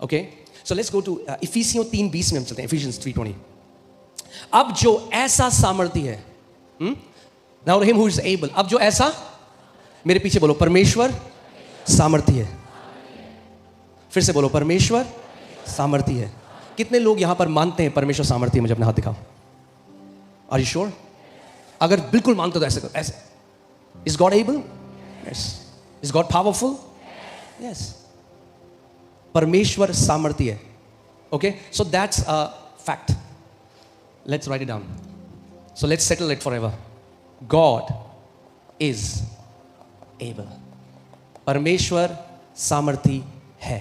Okay, so let's go to Ephesians 3:20 में हम चलते हैं. Ephesians 3:20. अब जो ऐसा सामर्थ्य है, now him who is able, अब जो ऐसा, मेरे पीछे बोलो परमेश्वर सामर्थ्य है. फिर से बोलो परमेश्वर सामर्थ्य है. कितने लोग यहां पर मानते हैं परमेश्वर सामर्थ्य? मुझे अपना हाथ दिखाओ. Are you sure? अगर बिल्कुल मानते हो तो ऐसे करो, ऐसे. Is God able? Yes. Is God powerful? Yes. परमेश्वर सामर्थ्य है. Okay, so that's a fact. Let's write it down. So let's settle it forever. God is able. परमेश्वर सामर्थी है।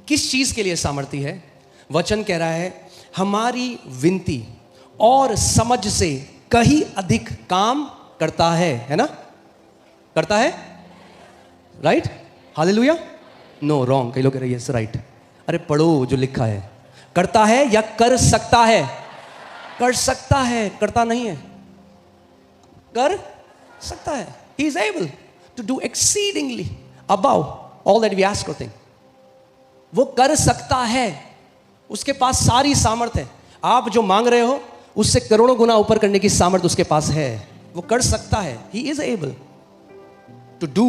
किस चीज के लिए सामर्थी है? वचन कह रहा है हमारी विनती और समझ से कहीं अधिक काम करता है ना? करता है, राइट? हालेलुया। No, wrong. कई लोग कह रहे हैं यस राइट। अरे पढ़ो जो लिखा है। करता है या कर सकता है? कर सकता है, करता नहीं है, कर सकता है। He is able to do exceedingly above all that we ask or think. वो कर सकता है, उसके पास सारी सामर्थ है। आप जो मांग रहे हो उससे करोड़ों गुना ऊपर करने की सामर्थ उसके पास है। वो कर सकता है। He is able to do.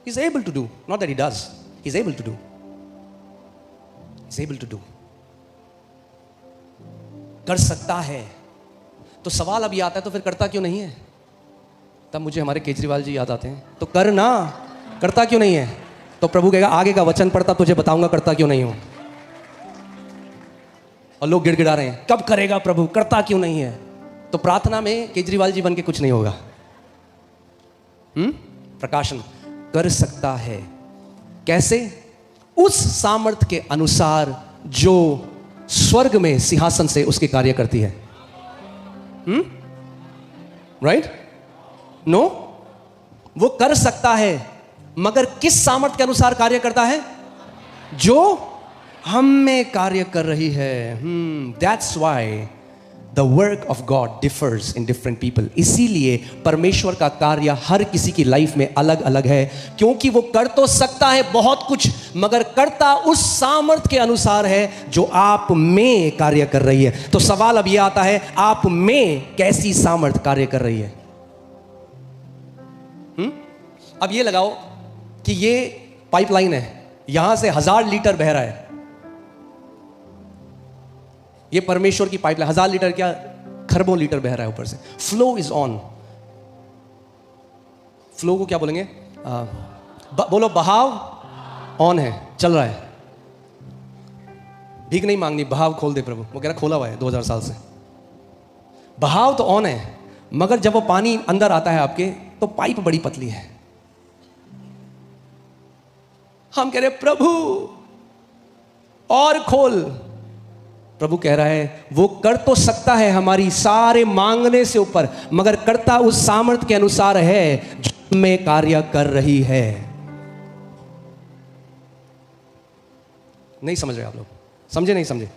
He is able to do. Not that he does. He is able to do. He is able to do. कर सकता है। तो सवाल अब ये आता है तो फिर करता क्यों नहीं है? तब मुझे हमारे केजरीवाल जी याद आते हैं। तो कर ना, करता क्यों नहीं है? तो प्रभु कहेगा आगे का वचन पढ़ता तुझे बताऊंगा करता क्यों नहीं हूं। और लोग गिड़गिड़ा रहे हैं कब करेगा प्रभु, करता क्यों नहीं है? तो प्रार्थना में केजरीवाल जी बन के कुछ नहीं होगा। प्रकाशन कर सकता है। कैसे? उस सामर्थ के अनुसार जो स्वर्ग में सिंहासन से उसके कार्य करती है। राइट? नो, वो कर सकता है मगर किस सामर्थ के अनुसार कार्य करता है? जो हम में कार्य कर रही है। That's why the work of God differs in different people. इसीलिए परमेश्वर का कार्य हर किसी की लाइफ में अलग अलग है, क्योंकि वो कर तो सकता है बहुत कुछ मगर करता उस सामर्थ के अनुसार है जो आप में कार्य कर रही है। तो सवाल अब यह आता है आप में कैसी सामर्थ कार्य कर रही है? अब ये लगाओ कि ये पाइपलाइन है, यहां से 1000 लीटर बह रहा है। ये परमेश्वर की पाइपलाइन 1000 लीटर क्या खरबों लीटर बह रहा है ऊपर से। Flow is on. फ्लो को क्या बोलेंगे? बोलो बहाव ऑन है, चल रहा है। भीख नहीं मांगनी, बहाव खोल दे प्रभु। वो कह रहा खोला हुआ है 2000 साल से। बहाव तो ऑन है मगर जब वो पानी अंदर आता है आपके तो पाइप बड़ी पतली है। हम कह रहे प्रभु और खोल। प्रभु कह रहा है वो कर तो सकता है हमारी सारे मांगने से ऊपर मगर करता उस सामर्थ के अनुसार है जो में कार्य कर रही है। नहीं समझ रहे आप लोग? समझे नहीं समझे?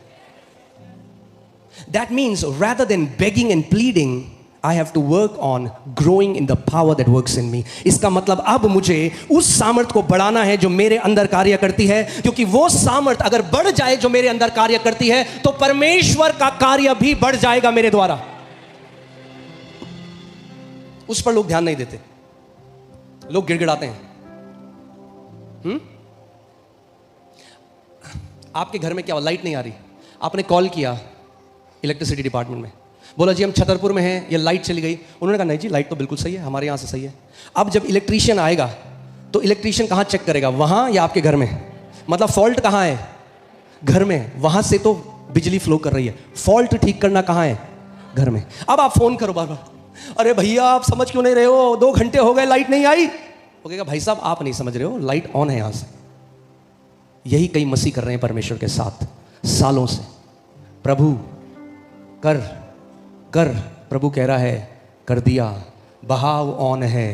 That means rather than begging and pleading, I have to work on growing in the power that works in me. इसका मतलब अब मुझे उस सामर्थ को बढ़ाना है जो मेरे अंदर कार्य करती है, क्योंकि वो सामर्थ अगर बढ़ जाए जो मेरे अंदर कार्य करती है तो परमेश्वर का कार्य भी बढ़ जाएगा मेरे द्वारा। उस पर लोग ध्यान नहीं देते, लोग गिड़गिड़ाते हैं। आपके घर में क्या लाइट नहीं आ रही, आपने कॉल किया इलेक्ट्रिसिटी डिपार्टमेंट में, बोला जी हम छतरपुर में हैं, ये लाइट चली गई। उन्होंने कहा नहीं जी लाइट तो बिल्कुल सही है, हमारे यहाँ से सही है। अब जब इलेक्ट्रीशियन आएगा तो इलेक्ट्रीशियन कहाँ चेक करेगा? वहाँ या आपके घर में? मतलब फॉल्ट कहाँ है? घर में। वहाँ से तो बिजली फ्लो कर रही है, फॉल्ट ठीक करना कहाँ है? घर में। अब आप फोन करो बार बार, अरे भैया आप समझ क्यों नहीं रहे हो, 2 घंटे हो गए लाइट नहीं आई। वो कहेगा भाई साहब आप नहीं समझ रहे हो, लाइट ऑन है यहाँ से। यही कई मसीह कर रहे हैं परमेश्वर के साथ सालों से। प्रभु कर कर, प्रभु कह रहा है कर दिया। बहाव ऑन है,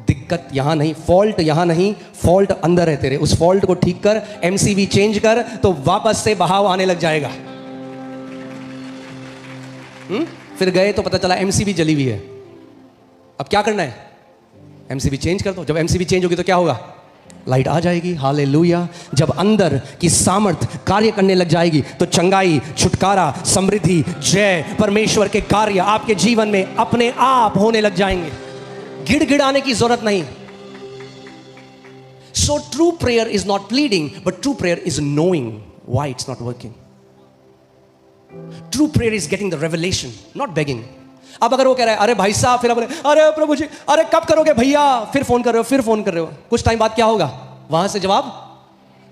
दिक्कत यहां नहीं, फॉल्ट यहां नहीं, फॉल्ट अंदर है तेरे। उस फॉल्ट को ठीक कर, एमसीबी चेंज कर तो वापस से बहाव आने लग जाएगा। फिर गए तो पता चला एमसीबी जली हुई है। अब क्या करना है? एमसीबी चेंज कर दो। जब एमसीबी चेंज होगी तो क्या होगा? लाइट आ जाएगी। हालेलुया। जब अंदर की सामर्थ कार्य करने लग जाएगी तो चंगाई, छुटकारा, समृद्धि, जय, परमेश्वर के कार्य आपके जीवन में अपने आप होने लग जाएंगे। गिड़गिड़ाने की जरूरत नहीं। So true prayer is not pleading but true prayer is knowing why it's not working. True prayer is getting the revelation, not begging. अब अगर वो कह रहा है अरे भाई साहब, फिर बोले अरे प्रभु जी अरे कब करोगे भैया, फिर फोन कर रहे हो, फिर फोन कर रहे हो, कुछ टाइम बाद क्या होगा? वहां से जवाब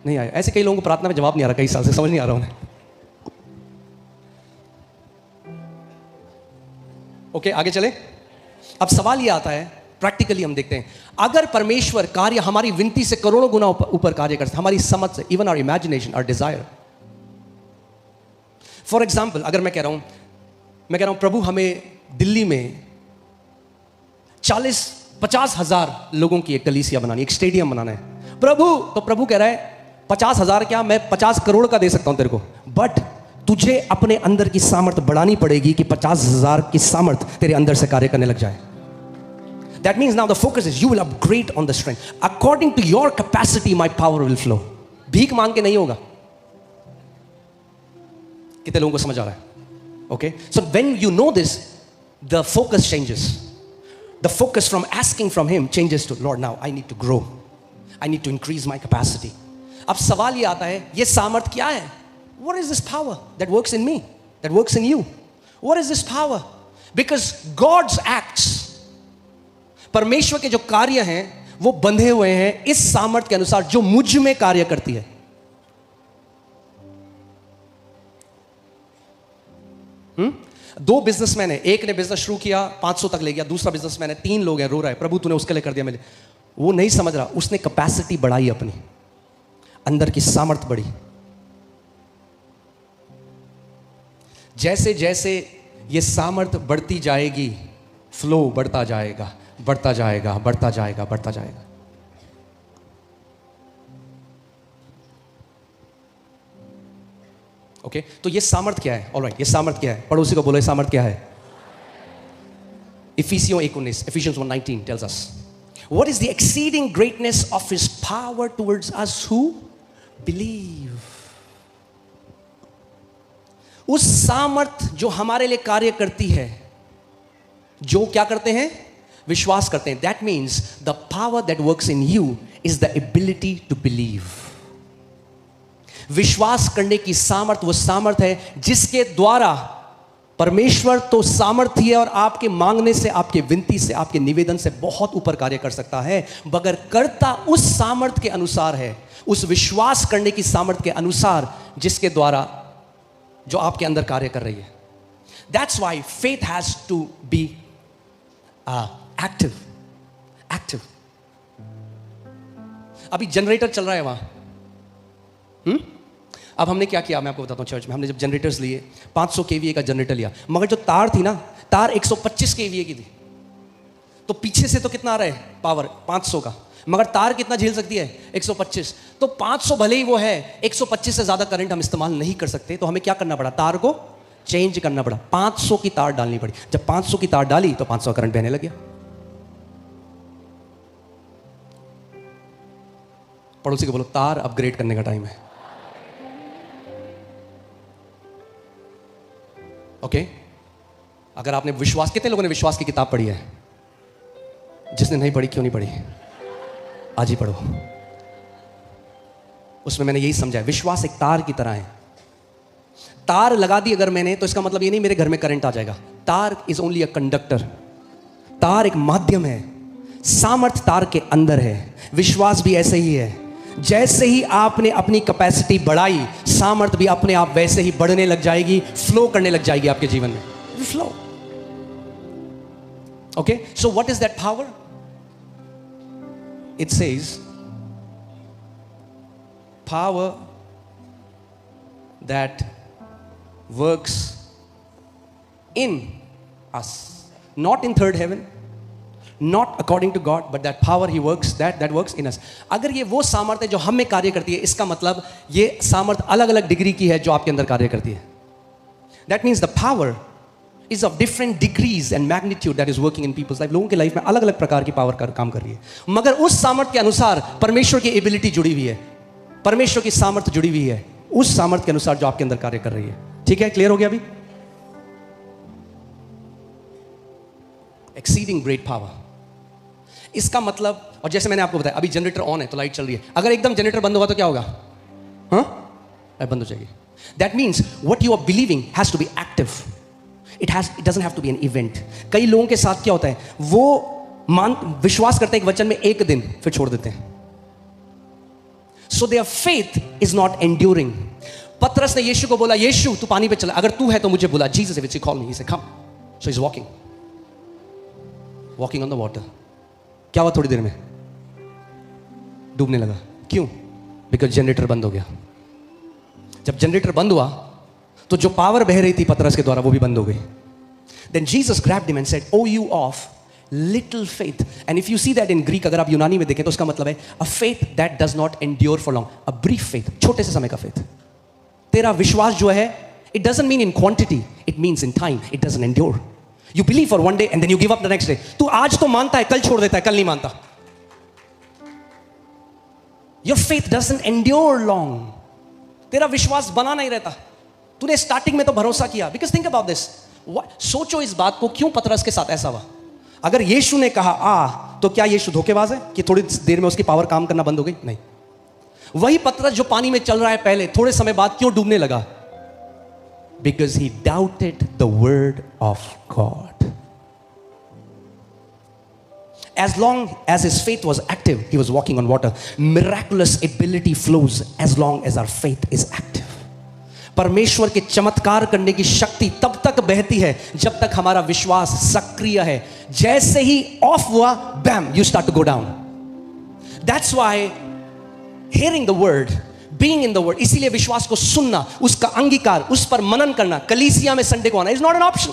नहीं आया। ऐसे कई लोगों को प्रार्थना में जवाब नहीं आ रहा, कई साल से समझ नहीं आ रहा उन्हें। ओके, आगे चले। अब सवाल ये आता है, प्रैक्टिकली हम देखते हैं, अगर परमेश्वर कार्य हमारी विनती से करोड़ों गुना ऊपर कार्य करता है, हमारी समझ से, even our imagination, our desire. For example, अगर मैं कह रहा हूं प्रभु हमें दिल्ली में 40-50 हजार लोगों की एक कलीसिया बनानी, एक स्टेडियम बनाना है प्रभु। तो प्रभु कह रहा है 50,000 क्या, मैं 50 करोड़ का दे सकता हूं तेरे को, बट तुझे अपने अंदर की सामर्थ बढ़ानी पड़ेगी कि 50,000 की सामर्थ तेरे अंदर से कार्य करने लग जाए। That means now the focus is you will upgrade on the strength. According to your capacity, my power will flow. भीख मांग के नहीं होगा। कितने लोगों को समझ आ रहा है? Okay? So when you know this, the focus changes. The focus from asking from Him changes to, Lord, now I need to grow. I need to increase my capacity. अब सवाल ये आता है, ये सामर्थ क्या है? What is this power that works in me? That works in you? What is this power? Because God's acts, परमेश्वर के जो कार्य हैं वो बंधे हुए हैं इस सामर्थ के अनुसार जो मुझ में कार्य करती है। दो बिजनेसमैन है, एक ने बिजनेस शुरू किया 500 तक ले गया, दूसरा बिजनेसमैन है 3 लोग हैं, रो रहा है, प्रभु तूने उसके लिए कर दिया मेरे। वो नहीं समझ रहा, उसने कैपेसिटी बढ़ाई, अपनी अंदर की सामर्थ बढ़ी। जैसे जैसे ये सामर्थ बढ़ती जाएगी, फ्लो बढ़ता जाएगा, बढ़ता जाएगा, बढ़ता जाएगा, बढ़ता जाएगा। ओके, तो ये सामर्थ क्या है? ऑलराइट, ये सामर्थ क्या है? पड़ोसी को बोलो, ये सामर्थ क्या है? इफिसियों 1:19, Ephesians 1:19 tells us, what is the exceeding greatness of His power towards us who believe. उस सामर्थ जो हमारे लिए कार्य करती है, जो क्या करते हैं? विश्वास करते हैं। That means the power that works in you is the ability to believe. विश्वास करने की सामर्थ वो सामर्थ है जिसके द्वारा परमेश्वर तो सामर्थ्य है और आपके मांगने से, आपके विनती से, आपके निवेदन से बहुत ऊपर कार्य कर सकता है, मगर करता उस सामर्थ के अनुसार है, उस विश्वास करने की सामर्थ के अनुसार जिसके द्वारा जो आपके अंदर कार्य कर रही है। That's why faith has to be active. अभी जनरेटर चल रहा है वहां। अब हमने क्या किया, मैं आपको बताता हूं। चर्च में हमने जब जनरेटर्स लिए, 500 kVA का जनरेटर लिया, मगर जो तार थी ना, तार 125 kVA की थी, तो पीछे से तो कितना आ रहा है पावर? 500 का, मगर तार कितना झेल सकती है? 125। तो 500 भले ही वो है, 125 से ज्यादा करंट हम इस्तेमाल नहीं कर सकते, तो हमें क्या करना पड़ा? तार को चेंज करना पड़ा, 500 की तार डालनी पड़ी। जब 500 की तार डाली तो 500 करंट बहने लग गया। पड़ोसी को बोलो, तार अपग्रेड करने का टाइम है। ओके, अगर आपने विश्वास, कितने लोगों ने विश्वास की किताब पढ़ी है? जिसने नहीं पढ़ी, क्यों नहीं पढ़ी? आज ही पढ़ो। उसमें मैंने यही समझा है, विश्वास एक तार की तरह है। तार लगा दी अगर मैंने, तो इसका मतलब ये नहीं मेरे घर में करंट आ जाएगा। तार इज ओनली अ कंडक्टर। तार एक माध्यम है, सामर्थ तार के अंदर है। विश्वास भी ऐसे ही है, जैसे ही आपने अपनी कैपेसिटी बढ़ाई, सामर्थ भी अपने आप वैसे ही बढ़ने लग जाएगी, फ्लो करने लग जाएगी आपके जीवन में। Flow. Okay, so what is that power? It says power that works in us, not in third heaven, not according to God, but that power He works, that works in us. अगर ये वो सामर्थ्य है जो हम में कार्य करती है, इसका मतलब ये सामर्थ्य अलग अलग डिग्री की है जो आपके अंदर कार्य करती है। That means the power is of different degrees and magnitude that is working in people's life. लोगों के लाइफ में अलग अलग प्रकार की पावर काम कर रही है, मगर उस सामर्थ्य के अनुसार परमेश्वर की एबिलिटी जुड़ी हुई है, परमेश्वर की सामर्थ्य जुड़ी हुई है उस सामर्थ्य के अनुसार जो आपके अंदर कार्य कर रही है। ठीक है, क्लियर हो गया अभी? एक्सीडिंग ग्रेट पावर, इसका मतलब, और जैसे मैंने आपको बताया, अभी जनरेटर ऑन है तो लाइट चल रही है, अगर एकदम जनरेटर बंद होगा तो क्या होगा? बंद हो जाएगी। That means what you are believing has to be active. It doesn't have to be an event. कई लोगों के साथ क्या होता है, वो विश्वास करते हैं एक वचन में एक दिन, फिर छोड़ देते हैं। So their faith is not enduring. पतरस ने यीशु को बोला, यीशु तू पानी पे चला, अगर तू है तो मुझे बुला। Jesus, if you call me, he said come. So he's walking. Walking on the water. क्या हुआ थोड़ी देर में? डूबने लगा। क्यों? बिकॉज जनरेटर बंद हो गया। जब जनरेटर बंद हुआ तो जो पावर बह रही थी पतरस के द्वारा वो भी बंद हो गई। Then Jesus grabbed him and said, "Oh, you of little faith." And if you see that in Greek, अगर आप यूनानी में देखें तो उसका मतलब है a faith that does not endure for long, a brief faith, छोटे से समय का faith। तेरा विश्वास जो है, it doesn't mean in quantity, it means in time, it doesn't endure. You believe for one day and then you give up the next day. तू आज तो मानता है, कल छोड़ देता है, कल नहीं मानता। Your faith doesn't endure long. तेरा विश्वास बना नहीं रहता। तूने स्टार्टिंग में तो भरोसा किया। Because think about this. सोचो इस बात को, क्यों पतरस के साथ ऐसा हुआ? अगर यीशु ने कहा आ, तो क्या यीशु धोखेबाज है कि थोड़ी देर में उसकी पावर काम करना बंद हो गई? नहीं। वही पतरस जो पानी में चल रहा है पहले, थोड़े समय बाद क्यों डूबने लगा? Because he doubted the word of God. As long as his faith was active, he was walking on water. Miraculous ability flows as long as our faith is active. परमेश्वर के चमत्कार करने की शक्ति तब तक बहती है जब तक हमारा विश्वास सक्रिय है। जैसे ही ऑफ हुआ, bam, you start to go down. That's why hearing the word, being in the word, इसीलिए विश्वास को सुनना, उसका अंगीकार, उस पर मनन करना, कलीसिया में संडे को आना इज नॉट एन ऑप्शन।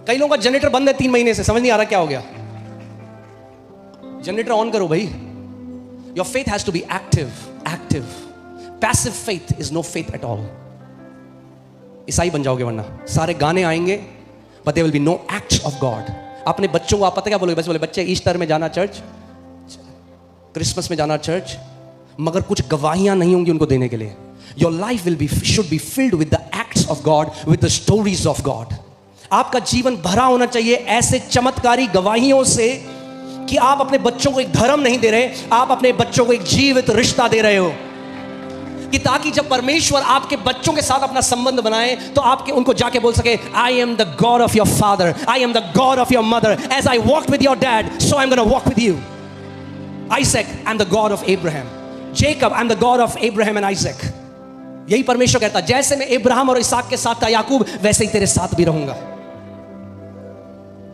कई लोगों का जनरेटर बंद है 3 महीने से, समझ नहीं आ रहा क्या हो गया। जनरेटर ऑन करो भाई। Your faith has to be active. Passive faith is no faith at all. ईसाई बन जाओगे वरना। सारे गाने आएंगे but there will be no acts of God. अपने बच्चों को आप पता क्या बोलोगे? बस बोले बच्चे ईस्टर में जाना चर्च, क्रिसमस में जाना चर्च, मगर कुछ गवाहियां नहीं होंगी उनको देने के लिए। Your life will be should be filled with the acts of God, with the stories of God. आपका जीवन भरा होना चाहिए ऐसे चमत्कारी गवाहियों से कि आप अपने बच्चों को एक धर्म नहीं दे रहे, आप अपने बच्चों को एक जीवित रिश्ता दे रहे हो, कि ताकि जब परमेश्वर आपके बच्चों के साथ अपना संबंध बनाए तो आपके उनको जाके बोल सके, I am the God of your father, I am the God of your mother, as I walk with your dad so I am gonna walk with you. Isaac, I am the God of Abraham. Jacob, I am the God of Abraham and Isaac. यही परमेश्वर कहता, जैसे मैं इब्राहिम और इसहाक के साथ था याकूब, वैसे ही तेरे साथ भी रहूंगा।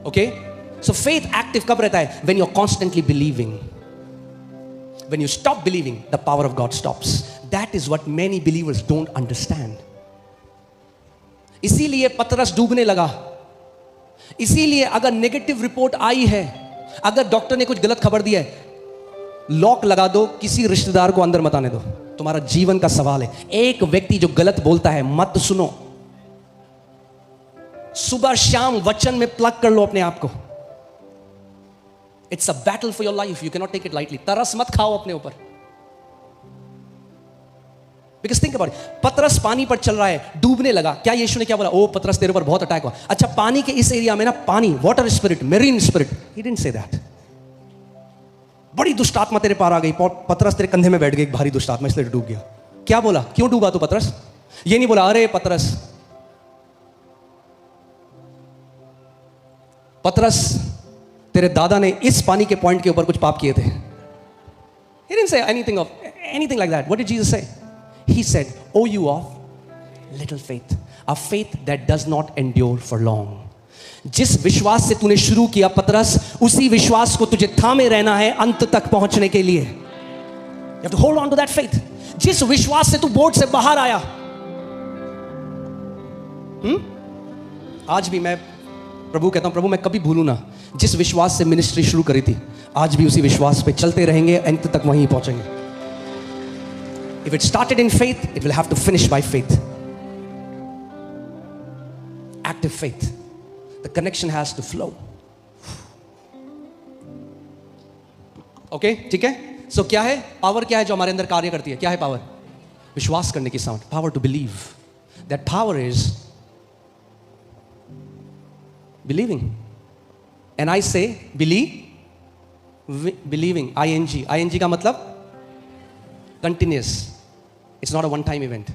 ओके, सो फेथ एक्टिव कब रहता है? When you are constantly believing. When you stop believing, the power of God stops. That is what many believers don't understand. इसीलिए पतरस डूबने लगा। इसीलिए अगर नेगेटिव रिपोर्ट आई है, अगर डॉक्टर ने कुछ गलत खबर दी है, लॉक लगा दो, किसी रिश्तेदार को अंदर मत आने दो। तुम्हारा जीवन का सवाल है। एक व्यक्ति जो गलत बोलता है मत सुनो। सुबह शाम वचन में प्लग कर लो अपने आप को। It's a battle for your life. You cannot take it lightly. तरस मत खाओ अपने ऊपर। Because think about it. पतरस पानी पर चल रहा है, डूबने लगा। क्या यीशु ने क्या बोला? ओ पतरस, तेरे ऊपर बहुत अटैक हुआ। अच्छा, पानी के इस एरिया में ना, पानी, water spirit, marine spirit, he didn't say that. बड़ी दुष्ट आत्मा तेरे पार आ गई, पतरस तेरे कंधे में बैठ गई एक भारी दुष्ट आत्मा, इसलिए डूब गया। क्या बोला? क्यों डूबा तू पतरस? ये नहीं बोला, अरे पतरस तेरे दादा ने इस पानी के पॉइंट के ऊपर कुछ पाप किए थे। He didn't say anything like that. What did Jesus say? He said, "Oh, you of little faith, a faith that does not endure for long." जिस विश्वास से तूने शुरू किया पतरस, उसी विश्वास को तुझे थामे रहना है अंत तक पहुंचने के लिए। You have to hold on to that faith. जिस विश्वास से तू बोर्ड से बाहर आया, आज भी मैं प्रभु कहता हूं, प्रभु मैं कभी भूलू ना, जिस विश्वास से मिनिस्ट्री शुरू करी थी, आज भी उसी विश्वास पे चलते रहेंगे, अंत तक वहीं पहुंचेंगे। If it started in faith, it will have to finish by faith. Active faith. The connection has to flow. Okay, ठीक है? So क्या है? पावर क्या है जो हमारे अंदर कार्य करती है? क्या है पावर? विश्वास करने की sound. Power to believe. That power is believing. And I say believing, ing का मतलब continuous. It's not a one time event.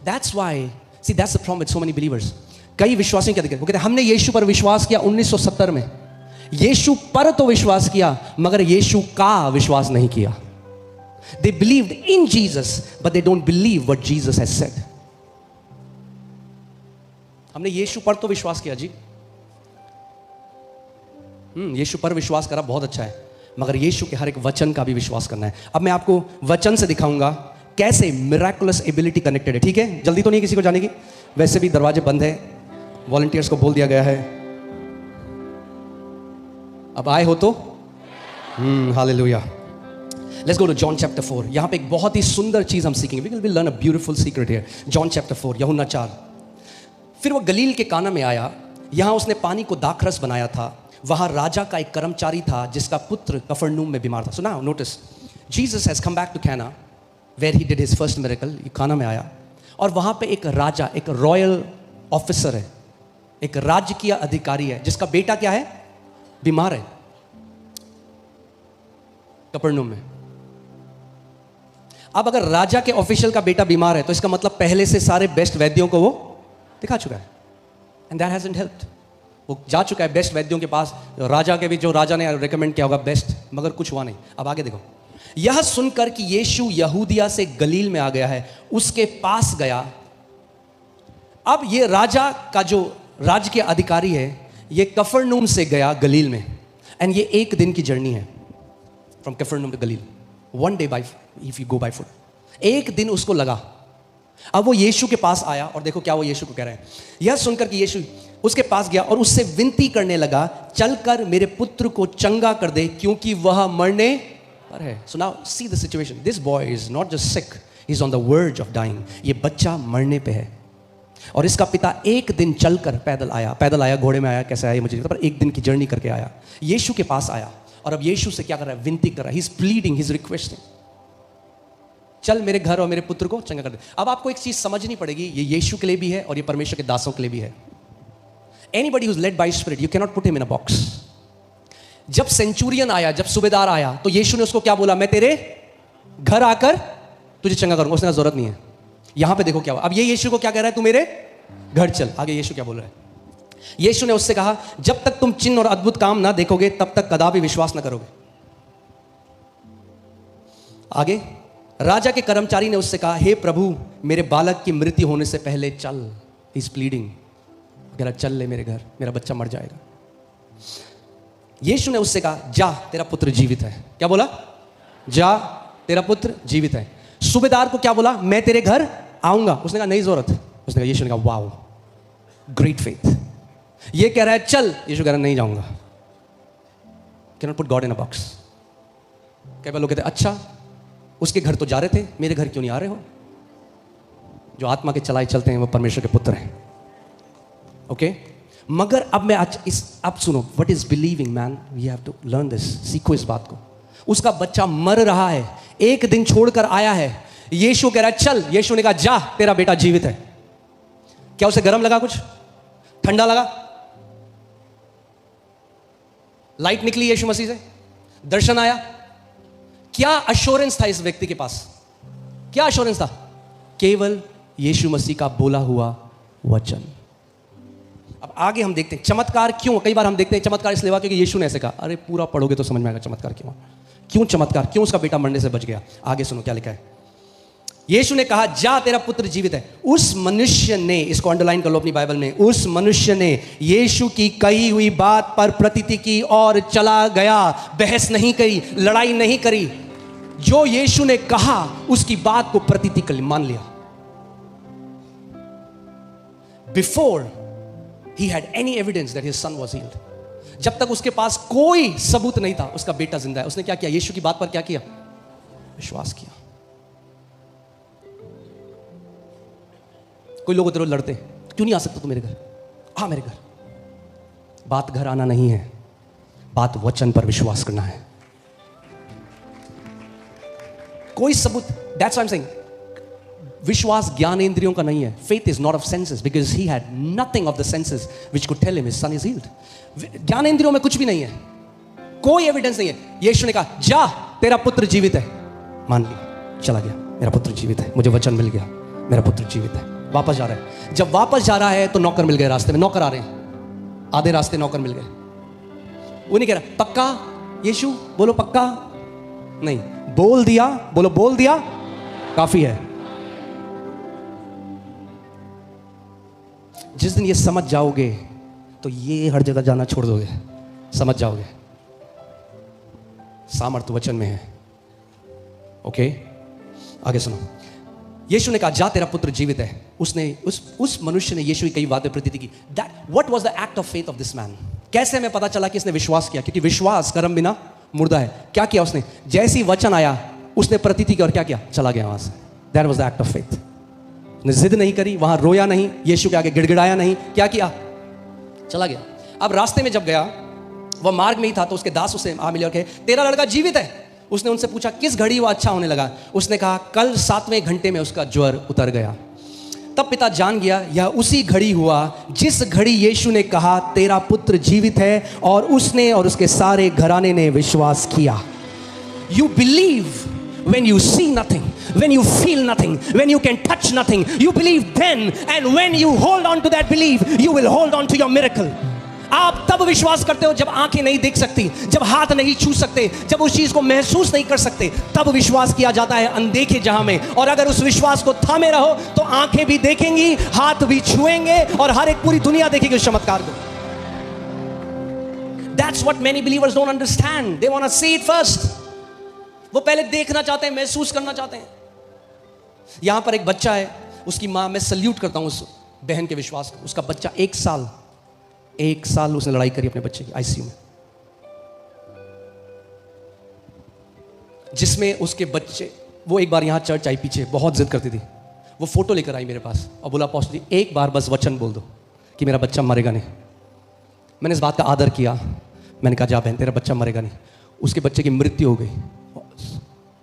That's why, see, that's the problem with so many believers. कई विश्वासी क्या दिखते हैं? वो कहते हैं हमने यीशु पर विश्वास किया 1970 में। यीशु पर तो विश्वास किया, मगर यीशु का विश्वास नहीं किया। They believed in Jesus, but they don't believe what Jesus has said. हमने यीशु पर तो विश्वास किया जी, यीशु पर विश्वास करा, बहुत अच्छा है, मगर यीशु के हर एक वचन का भी विश्वास करना है। अब मैं आपको वचन से दिखाऊंगा कैसे मिराकुलस एबिलिटी कनेक्टेड है, ठीक है? जल्दी तो नहीं किसी को जाने की, वैसे भी दरवाजे बंद है, वॉलंटियर्स को बोल दिया गया है। अब आए हो तो hallelujah. Let's go to John chapter 4। यहां पे एक बहुत ही सुंदर चीज हम सीखेंगे। We will learn a beautiful secret here. John chapter 4, यूहन्ना 4। फिर वो गलील के काना में आया, यहां उसने पानी को दाखरस बनाया था। वहां राजा का एक कर्मचारी था जिसका पुत्र कफरनहूम में बीमार था। So now notice, Jesus has come back to Cana where he did his first miracle. Cana में आया और वहां पे एक राजा, एक रॉयल ऑफिसर है, एक राजकीय अधिकारी है जिसका बेटा क्या है, बीमार है कफरनहूम में। अब अगर राजा के ऑफिशियल का बेटा बीमार है तो इसका मतलब पहले से सारे बेस्ट वैद्यों को वो दिखा चुका है, एंड दैट हैजंट हेल्प्ड। वो जा चुका है बेस्ट वैद्यों के पास, राजा के भी, जो राजा ने रेकमेंड किया होगा बेस्ट, मगर कुछ हुआ नहीं। अब आगे देखो, यह सुनकर कि यीशु यहूदिया से गलील में आ गया है, उसके पास गया। अब ये राजा का जो राजकीय अधिकारी है, ये कफरनहूम से गया गलील में, एंड ये एक दिन की जर्नी है from Capernaum to Galilee, one day by, if you go by foot, एक दिन उसको लगा। अब वो यीशु के पास आया और देखो क्या वो यीशु को कह रहे हैं। यह सुनकर कि यीशु उसके पास गया और उससे विनती करने लगा, चलकर मेरे पुत्र को चंगा कर दे क्योंकि वह मरने पर है। So now see the situation, this boy is not just sick, he is on the verge of dying. ये बच्चा मरने पे है और इसका पिता एक दिन चलकर पैदल आया, घोड़े में आया, कैसे आया मुझे नहीं पता, पर एक दिन की जर्नी करके आया, यीशु के पास आया और अब यीशु से क्या कर रहा है, विनती कर रहा है, he is pleading, he is requesting, चल मेरे घर और मेरे पुत्र को चंगा कर दे। अब आपको एक चीज समझनी पड़ेगी, ये यीशु के लिए भी है और ये परमेश्वर के दासों के लिए भी है। Anybody who is led by spirit, you can not put him in a box. जब सेंचुरियन आया, जब सूबेदार आया, तो यीशु ने उसको क्या बोला, मैं तेरे घर आकर तुझे चंगा करूंगा। उसने कहा जरूरत नहीं है। यहां पे देखो क्या हुआ, अब ये यीशु को क्या कह रहा है, तू मेरे घर चल। आगे यीशु क्या बोल रहा है, यीशु ने उससे कहा, जब तक तुम चिन्ह और अद्भुत काम ना देखोगे तब तक कदापि विश्वास ना करोगे। आगे राजा के कर्मचारी ने उससे कहा, हे प्रभु, मेरे बालक की मृत्यु होने से पहले चल। ही इज प्लीडिंग, कह रहा चल ले मेरे घर, मेरा बच्चा मर जाएगा। यीशु ने उससे कहा, जा तेरा पुत्र जीवित है। क्या बोला, जा तेरा पुत्र जीवित है। सूबेदार को क्या बोला, मैं तेरे घर आऊंगा। उसने कहा नहीं जरूरत। उसने कहा, यीशु ने कहा, वाओ ग्रेट फेथ। ये कह रहा है चल, यीशु कह रहा है नहीं जाऊंगा। Can not put God in a box. कई बार लोग कहते हैं, अच्छा उसके घर तो जा रहे थे, मेरे घर क्यों नहीं आ रहे हो? जो आत्मा के चलाए चलते हैं वो परमेश्वर के पुत्र हैं, ओके? मगर अब मैं आज अब सुनो, what is believing man, we have to learn this. सीखो इस बात को। उसका बच्चा मर रहा है, एक दिन छोड़कर आया है, यीशु कह रहा है चल। यीशु ने कहा, जा तेरा बेटा जीवित है। क्या उसे गर्म लगा, कुछ ठंडा लगा? लाइट निकली यीशु मसीह से, दर्शन आया। क्या अश्योरेंस था इस व्यक्ति के पास? क्या अश्योरेंस था? केवल यीशु मसीह का बोला हुआ वचन। अब आगे हम देखते हैं चमत्कार क्यों। कई बार हम देखते हैं चमत्कार इसलिए हुआ क्योंकि यीशु ने ऐसे कहा। अरे पूरा पढ़ोगे तो समझ में आएगा चमत्कार क्यों चमत्कार, क्यों उसका बेटा मरने से बच गया। आगे सुनो क्या लिखा है। यीशु ने कहा, जा तेरा पुत्र जीवित है। उस मनुष्य ने, इसको अंडरलाइन कर लो अपनी बाइबल में, उस मनुष्य ने यीशु की कही हुई बात पर प्रतीति की और चला गया। बहस नहीं करी, लड़ाई नहीं करी, जो यीशु ने कहा उसकी बात को प्रतीति कर मान लिया। Before he had any evidence that his son was healed, जब तक उसके पास कोई सबूत नहीं था उसका बेटा जिंदा है, उसने क्या किया? यीशु की बात पर क्या किया? विश्वास किया। कोई लोग उधर लड़ते, क्यों नहीं आ सकता तू मेरे घर? आ मेरे घर। बात घर आना नहीं है, बात वचन पर विश्वास करना है। कोई सबूत, that's why I am saying, विश्वास ज्ञानेंद्रियों का नहीं है। Faith is not of senses because he had nothing of the senses which could tell him his son is healed. ज्ञानेंद्रियों में कुछ भी नहीं है, कोई एविडेंस नहीं है। यीशु ने कहा, जा तेरा पुत्र जीवित है। मान लिया, चला गया, मेरा पुत्र जीवित है, मुझे वचन मिल गया, मेरा पुत्र जीवित है। वापस जा रहा है। जब वापस जा रहा है तो नौकर मिल गए रास्ते में, नौकर आ रहे हैं, आधे रास्ते नौकर मिल गए। वो नहीं कह रहा पक्का यीशु, बोलो पक्का, नहीं, बोल दिया, बोलो बोल दिया काफी है। जिस दिन ये समझ जाओगे तो ये हर जगह जाना छोड़ दोगे। समझ जाओगे। सामर्थ्य वचन में है। ओके, आगे सुनो। यीशु ने कहा जा तेरा पुत्र जीवित है। उसने उस मनुष्य ने यीशु की कई बातें प्रतीति की। What was the act of faith of this man? कैसे हमें पता चला कि इसने विश्वास किया? क्योंकि विश्वास कर्म बिना मुर्दा है। क्या किया उसने? जैसे ही वचन आया उसने प्रतीति की और क्या किया? चला गया वहां से। That was the act of faith. उसने जिद नहीं करी, वहां रोया नहीं, यीशु के आगे गिड़गिड़ाया नहीं, क्या किया? चला गया। अब रास्ते में जब गया, वह मार्ग में ही था, तो उसके दास उसे आ मिले और कहे तेरा लड़का जीवित है। उसने उनसे पूछा किस घड़ी वो अच्छा होने लगा? उसने कहा कल 7वें घंटे में उसका ज्वर उतर गया। तब पिता जान गया यह उसी घड़ी हुआ जिस घड़ी यीशु ने कहा तेरा पुत्र जीवित है, और उसने और उसके सारे घराने ने विश्वास किया। You believe when you see nothing, when you feel nothing, when you can touch nothing, you believe then, and when you hold on to that belief, you will hold on to your miracle. आप तब विश्वास करते हो जब आंखें नहीं देख सकती, जब हाथ नहीं छू सकते, जब उस चीज को महसूस नहीं कर सकते, तब विश्वास किया जाता है अनदेखे जहां में। और अगर उस विश्वास को थामे रहो तो आंखें भी देखेंगी, हाथ भी छुएंगे, और हर एक पूरी दुनिया देखेगी उस चमत्कार को। That's what many believers don't understand. They want to see it first. वो पहले देखना चाहते हैं, महसूस करना चाहते हैं। यहां पर एक बच्चा है, उसकी मां, मैं सल्यूट करता हूं उस बहन के विश्वास को। उसका बच्चा 1 साल उसने लड़ाई करी अपने बच्चे की आईसीयू में, जिसमें उसके बच्चे, वो एक बार यहां चर्च आई, पीछे बहुत जिद करती थी, वो फोटो लेकर आई मेरे पास और बोला पास्टर जी एक बार बस वचन बोल दो कि मेरा बच्चा मरेगा नहीं। मैंने इस बात का आदर किया। मैंने कहा जा बहन तेरा बच्चा मरेगा नहीं। उसके बच्चे की मृत्यु हो गई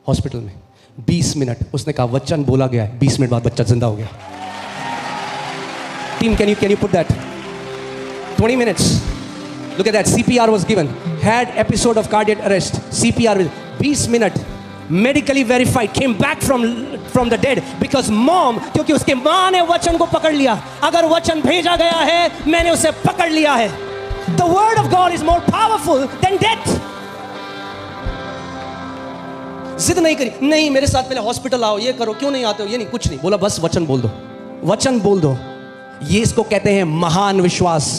हॉस्पिटल में। 20 मिनट उसने कहा वचन बोला गया है, 20 मिनट बाद बच्चा जिंदा हो गया। Team can you put that? 20 minutes. Look at that. CPR was given. Had episode of cardiac arrest. CPR with 20 minutes. Medically verified. Came back from the dead because mom, क्योंकि उसके माँ ने वचन को पकड़ लिया। अगर वचन भेजा गया है, मैंने उसे पकड़ लिया है। The word of God is more powerful than death. जिद नहीं करी, नहीं मेरे साथ पहले हॉस्पिटल आओ, ये करो, क्यों नहीं आते हो, ये नहीं, कुछ नहीं बोला, बस वचन बोल दो, वचन बोल दो। ये इसको कहते हैं महान विश्वास।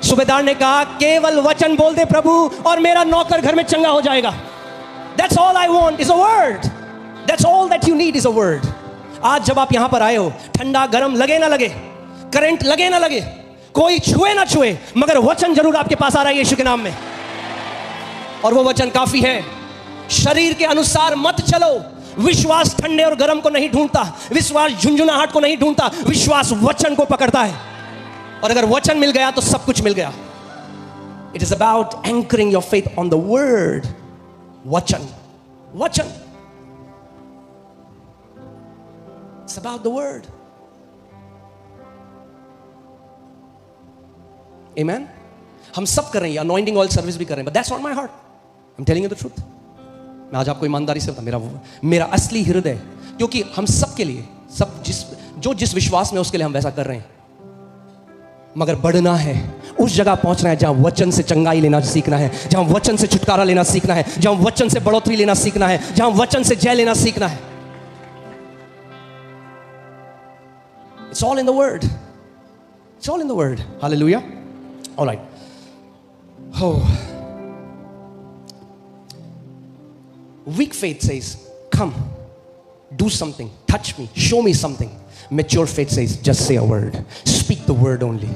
सूबेदार ने कहा केवल वचन बोल दे प्रभु और मेरा नौकर घर में चंगा हो जाएगा। That's all I want is a word. That's all that you need is a word. आज जब आप यहां पर आए हो, ठंडा गरम लगे ना लगे, करंट लगे ना लगे, कोई छुए ना छुए, मगर वचन जरूर आपके पास आ रहा है यीशु के नाम में। और वो वचन काफी है। शरीर के अनुसार मत चलो। विश्वास ठंडे और गर्म को नहीं ढूंढता, विश्वास झुंझुनाहट को नहीं ढूंढता, विश्वास वचन को पकड़ता है। और अगर वचन मिल गया तो सब कुछ मिल गया। It is about anchoring your faith on the word. वचन, वचन, इट्स अबाउट द वर्ड। आमेन। हम सब कर रहे हैं, अनॉइंटिंग ऑयल सर्विस भी कर रहे हैं, but that's not my heart. I am telling you the truth. मैं आज आपको ईमानदारी से बता, मेरा असली हृदय, क्योंकि हम सब के लिए, सब जिस विश्वास में उसके लिए हम वैसा कर रहे हैं, मगर बढ़ना है, उस जगह पहुंचना है जहां वचन से चंगाई लेना सीखना है, जहां वचन से छुटकारा लेना सीखना है, जहां वचन से बढ़ोतरी लेना सीखना है, जहां वचन से जय लेना सीखना है। It's all in the word. It's all in the word. Hallelujah. All right. Oh. Weak faith says, come, do something, touch me, show me something. Mature faith says, just say a word. Speak the word only.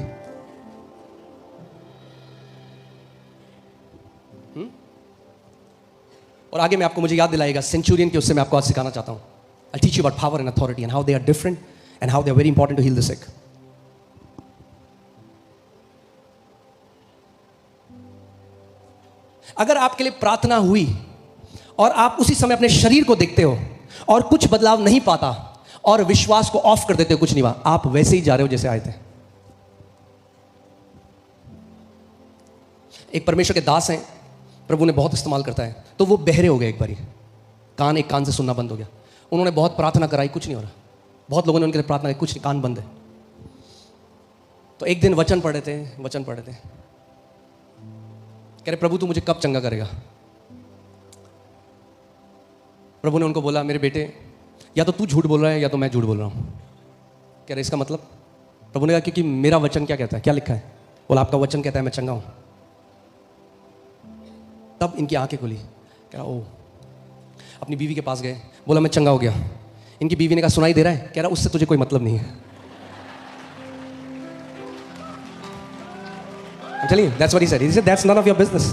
और आगे मैं आपको, मुझे याद दिलाएगा सेंचुरियन के, उससे मैं आपको आज सिखाना चाहता हूं। I'll teach you about power and authority and how they are different and how they are very important to heal the sick. अगर आपके लिए प्रार्थना हुई और आप उसी समय अपने शरीर को देखते हो और कुछ बदलाव नहीं पाता और विश्वास को ऑफ कर देते हो, कुछ नहीं हुआ, आप वैसे ही जा रहे हो जैसे आए थे। एक परमेश्वर के दास हैं, प्रभु ने बहुत इस्तेमाल करता है, तो वो बहरे हो गए एक बारी, एक कान से सुनना बंद हो गया। उन्होंने बहुत प्रार्थना कराई, कुछ नहीं हो रहा। बहुत लोगों ने उनके लिए प्रार्थना की, कुछ नहीं, कान बंद है। तो एक दिन वचन पढ़ रहे थे, कह रहे प्रभु तू मुझे कब चंगा करेगा? प्रभु ने उनको बोला मेरे बेटे, या तो तू झूठ बोल रहा है या तो मैं झूठ बोल रहा हूं। कह रहे इसका मतलब? प्रभु ने कहा क्योंकि मेरा वचन क्या कहता है, क्या लिखा है? बोला आपका वचन कहता है मैं चंगा हूं। तब इनकी आंखें खुली, कह रहा ओ, अपनी बीवी के पास गए, बोला मैं चंगा हो गया। इनकी बीवी ने कहा सुनाई दे रहा है? कह रहा उससे तुझे कोई मतलब नहीं है। I'm telling you, that's what he said. He said, that's none of your business.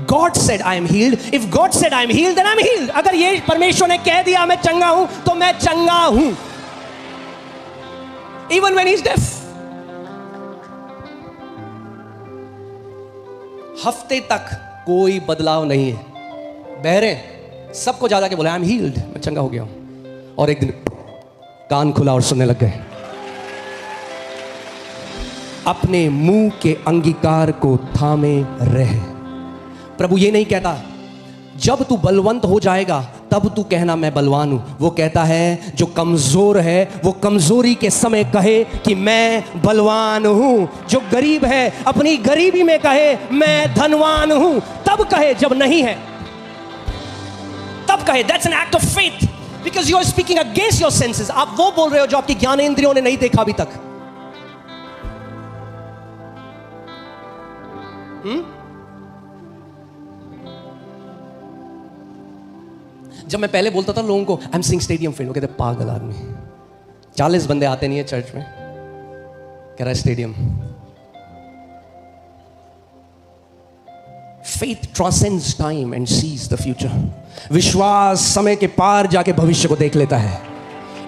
God said, I am healed. If God said, I am healed, then I am healed. अगर ये परमेश्वर ने कह दिया मैं चंगा हूं, तो मैं चंगा हूं। Even when he's deaf. हफ्ते तक कोई बदलाव नहीं है। बहरे सबको जा के बोला, I am healed, मैं चंगा हो गया हूं। और एक दिन कान खुला और सुनने लग गए। अपने मुंह के अंगीकार को थामे रहे। प्रभु ये नहीं कहता जब तू बलवंत हो जाएगा तब तू कहना मैं बलवान हूं। वो कहता है जो कमजोर है वो कमजोरी के समय कहे कि मैं बलवान हूं। जो गरीब है अपनी गरीबी में कहे मैं धनवान हूं। तब कहे जब नहीं है, तब कहे। That's an act of faith, because you are speaking against your senses. आप वो बोल रहे हो जो आपकी ज्ञानेंद्रियों ने नहीं देखा अभी तक। जब मैं पहले बोलता था लोगों को I am seeing stadium field, वो कहते पागल आदमी, 40 बंदे आते नहीं है चर्च में, कह रहा है stadium. Faith transcends time and sees the future. विश्वास समय के पार जाके भविष्य को देख लेता है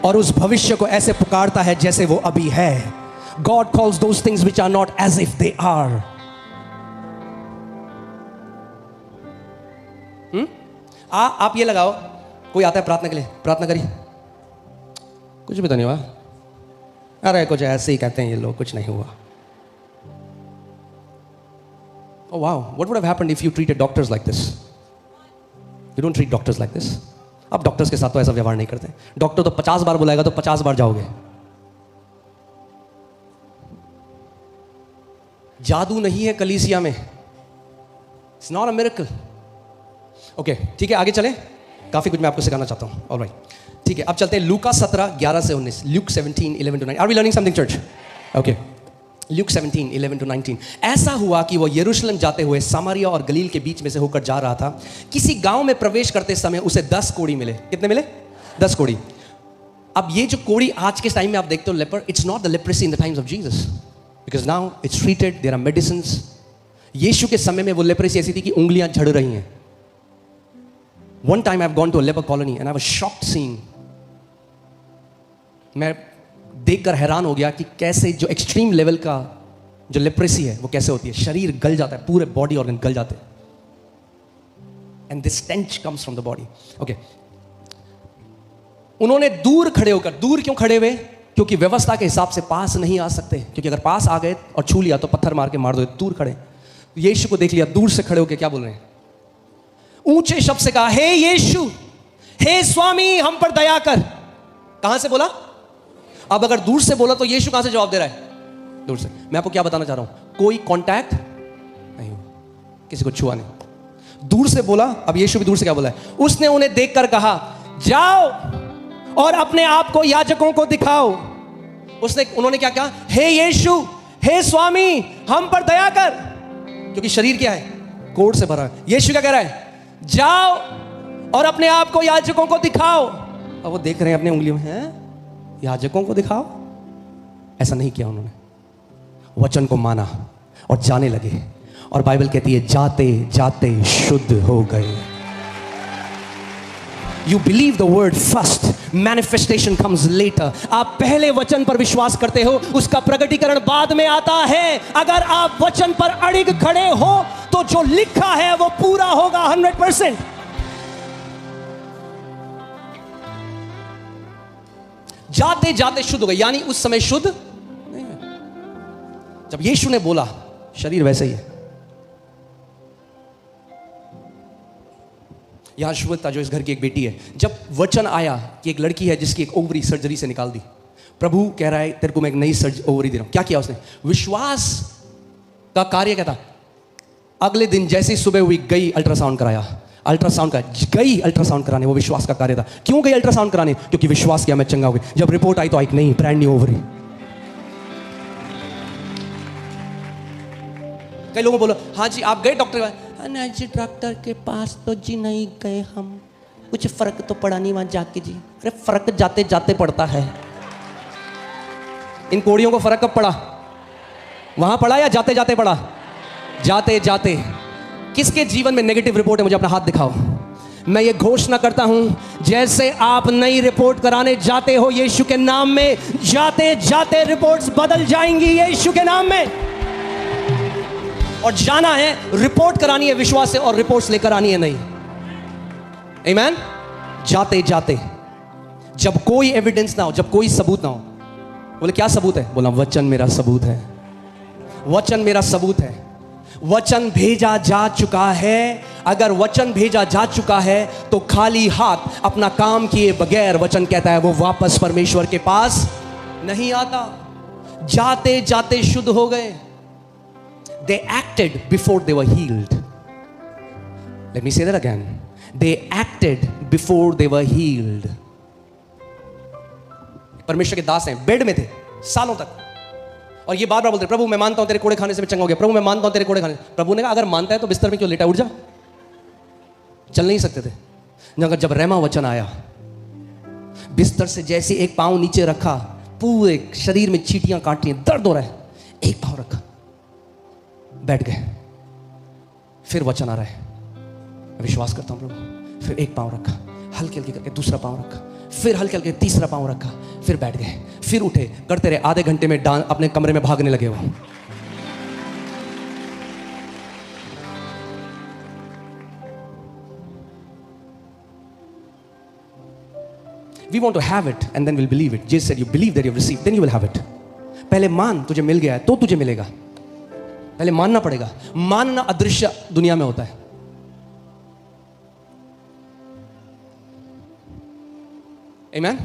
और उस भविष्य को ऐसे पुकारता है जैसे वो अभी है। God calls those things which are not as if they are. आप ये लगाओ, कोई आता है प्रार्थना के लिए, प्रार्थना करिए, कुछ भी तो नहीं हुआ, अरे कुछ ऐसे ही कहते हैं ये लोग, कुछ नहीं हुआ। Oh wow, what would have happened if you treated doctors like this? You don't treat doctors like this. अब डॉक्टर्स के साथ तो ऐसा व्यवहार नहीं करते। डॉक्टर तो 50 बार बुलाएगा तो 50 बार जाओगे। जादू नहीं है कलीसिया में। It's not a miracle. Okay ठीक है, आगे चलें। काफी कुछ मैं आपको सिखाना चाहता हूं। ऑलराइट ठीक है, अब चलते हैं लूका 17 11 से 19। Luke 17 11 to 19। Are we learning something church? Okay, Luke 17 11 to 19। ऐसा हुआ कि वो यरूशलेम जाते हुए सामरिया और गलील के बीच में से होकर जा रहा था। किसी गांव में प्रवेश करते समय उसे 10 कोढ़ी मिले। कितने मिले? 10 कोढ़ी। अब ये जो कोढ़ी आज के टाइम में आप देखते हो leper, it's not the leprosy in the times of Jesus, because now it's treated, there are medicines. यीशु के समय में वो लेप्रेसी ऐसी थी कि उंगलियां झड़ रही हैं। One time I've gone to a leper colony and I was shocked seeing, मैं देखकर हैरान हो गया कि कैसे जो एक्सट्रीम लेवल का जो लेप्रेसी है वो कैसे होती है। शरीर गल जाता है, पूरे बॉडी ऑर्गन गल जाते हैं, and this stench comes from the body. Okay, उन्होंने दूर खड़े होकर, दूर क्यों खड़े हुए? क्योंकि व्यवस्था के हिसाब से पास नहीं आ सकते, क्योंकि अगर पास आ गए और छू लिया तो पत्थर मार के मार दो। दूर खड़े, यीशु को देख लिया, दूर से खड़े होकर क्या बोल रहे हैं? ऊंचे शब्द से कहा, हे यीशु, हे स्वामी, हम पर दया कर। कहां से बोला? अब अगर दूर से बोला तो यीशु कहां से जवाब दे रहा है? दूर से। मैं आपको क्या बताना चाह रहा हूं, कोई कांटेक्ट नहीं हुआ, किसी को छुआ नहीं। दूर से बोला। अब यीशु भी दूर से क्या बोला है? उसने उन्हें देखकर कहा, जाओ और अपने आप को याजकों को दिखाओ। उन्होंने क्या कहा? हे यीशु, हे स्वामी, हम पर दया कर। क्योंकि शरीर क्या है? कोढ़ से भरा है। यीशु क्या कह रहा है? जाओ और अपने आप को याजकों को दिखाओ। अब वो देख रहे हैं अपने उंगलियों में, हैं याजकों को दिखाओ। ऐसा नहीं किया उन्होंने, वचन को माना और जाने लगे। और बाइबल कहती है जाते जाते शुद्ध हो गए। You believe the word first, manifestation comes later. आप पहले वचन पर विश्वास करते हो, उसका प्रकटीकरण बाद में आता है। अगर आप वचन पर अड़िग खड़े हो तो जो लिखा है वो पूरा होगा 100%। जाते जाते शुद्ध हो गए, यानी उस समय शुद्ध नहीं है। जब यीशु ने बोला, शरीर वैसे ही है। यहां श्वेता जो इस घर की एक बेटी है, जब वचन आया कि एक लड़की है जिसकी एक ओवरी सर्जरी से निकाल दी, प्रभु कह रहा है तेरे को मैं एक नई ओवरी दे रहा हूं। क्या किया उसने? विश्वास का कार्य क्या था? अगले दिन जैसे सुबह हुई, गई अल्ट्रासाउंड कराया। अल्ट्रासाउंड का गई अल्ट्रासाउंड कराने, वो विश्वास का कार्य था। क्यों गई अल्ट्रासाउंड कराने? क्योंकि विश्वास किया मैं चंगा हो गई। जब रिपोर्ट आई तो एक नहीं, ब्रांड न्यू ओवरी। कई लोगों बोलो, हाँ जी आप गए डॉक्टर, जी डॉक्टर के पास तो जी नहीं गए हम, कुछ फर्क तो पड़ा नहीं वहां जाके जी। अरे फर्क जाते जाते पड़ता है। इन कोड़ियों को फर्क कब पड़ा? वहां पड़ा या जाते जाते पड़ा? जाते जाते। किसके जीवन में नेगेटिव रिपोर्ट है? मुझे अपना हाथ दिखाओ। मैं ये घोषणा करता हूं, जैसे आप नई रिपोर्ट कराने जाते हो यीशु के नाम में, जाते जाते रिपोर्ट्स बदल जाएंगी यीशु के नाम में। और जाना है, रिपोर्ट करानी है विश्वास से, और रिपोर्ट्स लेकर आनी है नहीं। आमीन। जाते जाते, जब कोई एविडेंस ना हो, जब कोई सबूत ना हो। बोले क्या सबूत है? बोला वचन मेरा सबूत है, वचन मेरा सबूत है। वचन भेजा जा चुका है। अगर वचन भेजा जा चुका है तो खाली हाथ अपना काम किए बगैर, वचन कहता है, वो वापस परमेश्वर के पास नहीं आता। जाते जाते शुद्ध हो गए। They acted before they were healed. Let me say that again. They acted before they were healed. परमेश्वर के दास हैं, बेड में थे सालों तक, और ये बार बार बोलते, प्रभु मैं मानता हूं तेरे कोड़े खाने से मैं चंगा हो गया, प्रभु मैं मानता हूं तेरे कोड़े खाने। प्रभु ने कहा अगर मानता है तो बिस्तर में क्यों लेटा, उठ जा। चल नहीं सकते थे। मगर जब रहमा वचन आया, बिस्तर से जैसे एक पांव नीचे रखा, पूरे शरीर में चींटियां काट रही हैं, दर्द हो रहा है, एक पांव रखा, बैठ गए। फिर वचन आ रहा है, मैं विश्वास करता हूं प्रभु। फिर एक पांव रखा, हल्के हल्के करके दूसरा पांव रखा, फिर हल्के हल्के तीसरा पांव रखा, फिर बैठ गए, फिर उठे, करते रहे। आधे घंटे में अपने कमरे में भागने लगे वो। We want to have it and then we'll believe it. Jesus said, you believe that you've received, then you will have it. पहले मान, तुझे मिल गया है तो तुझे मिलेगा। पहले मानना पड़ेगा। मानना अदृश्य दुनिया में होता है। आमीन।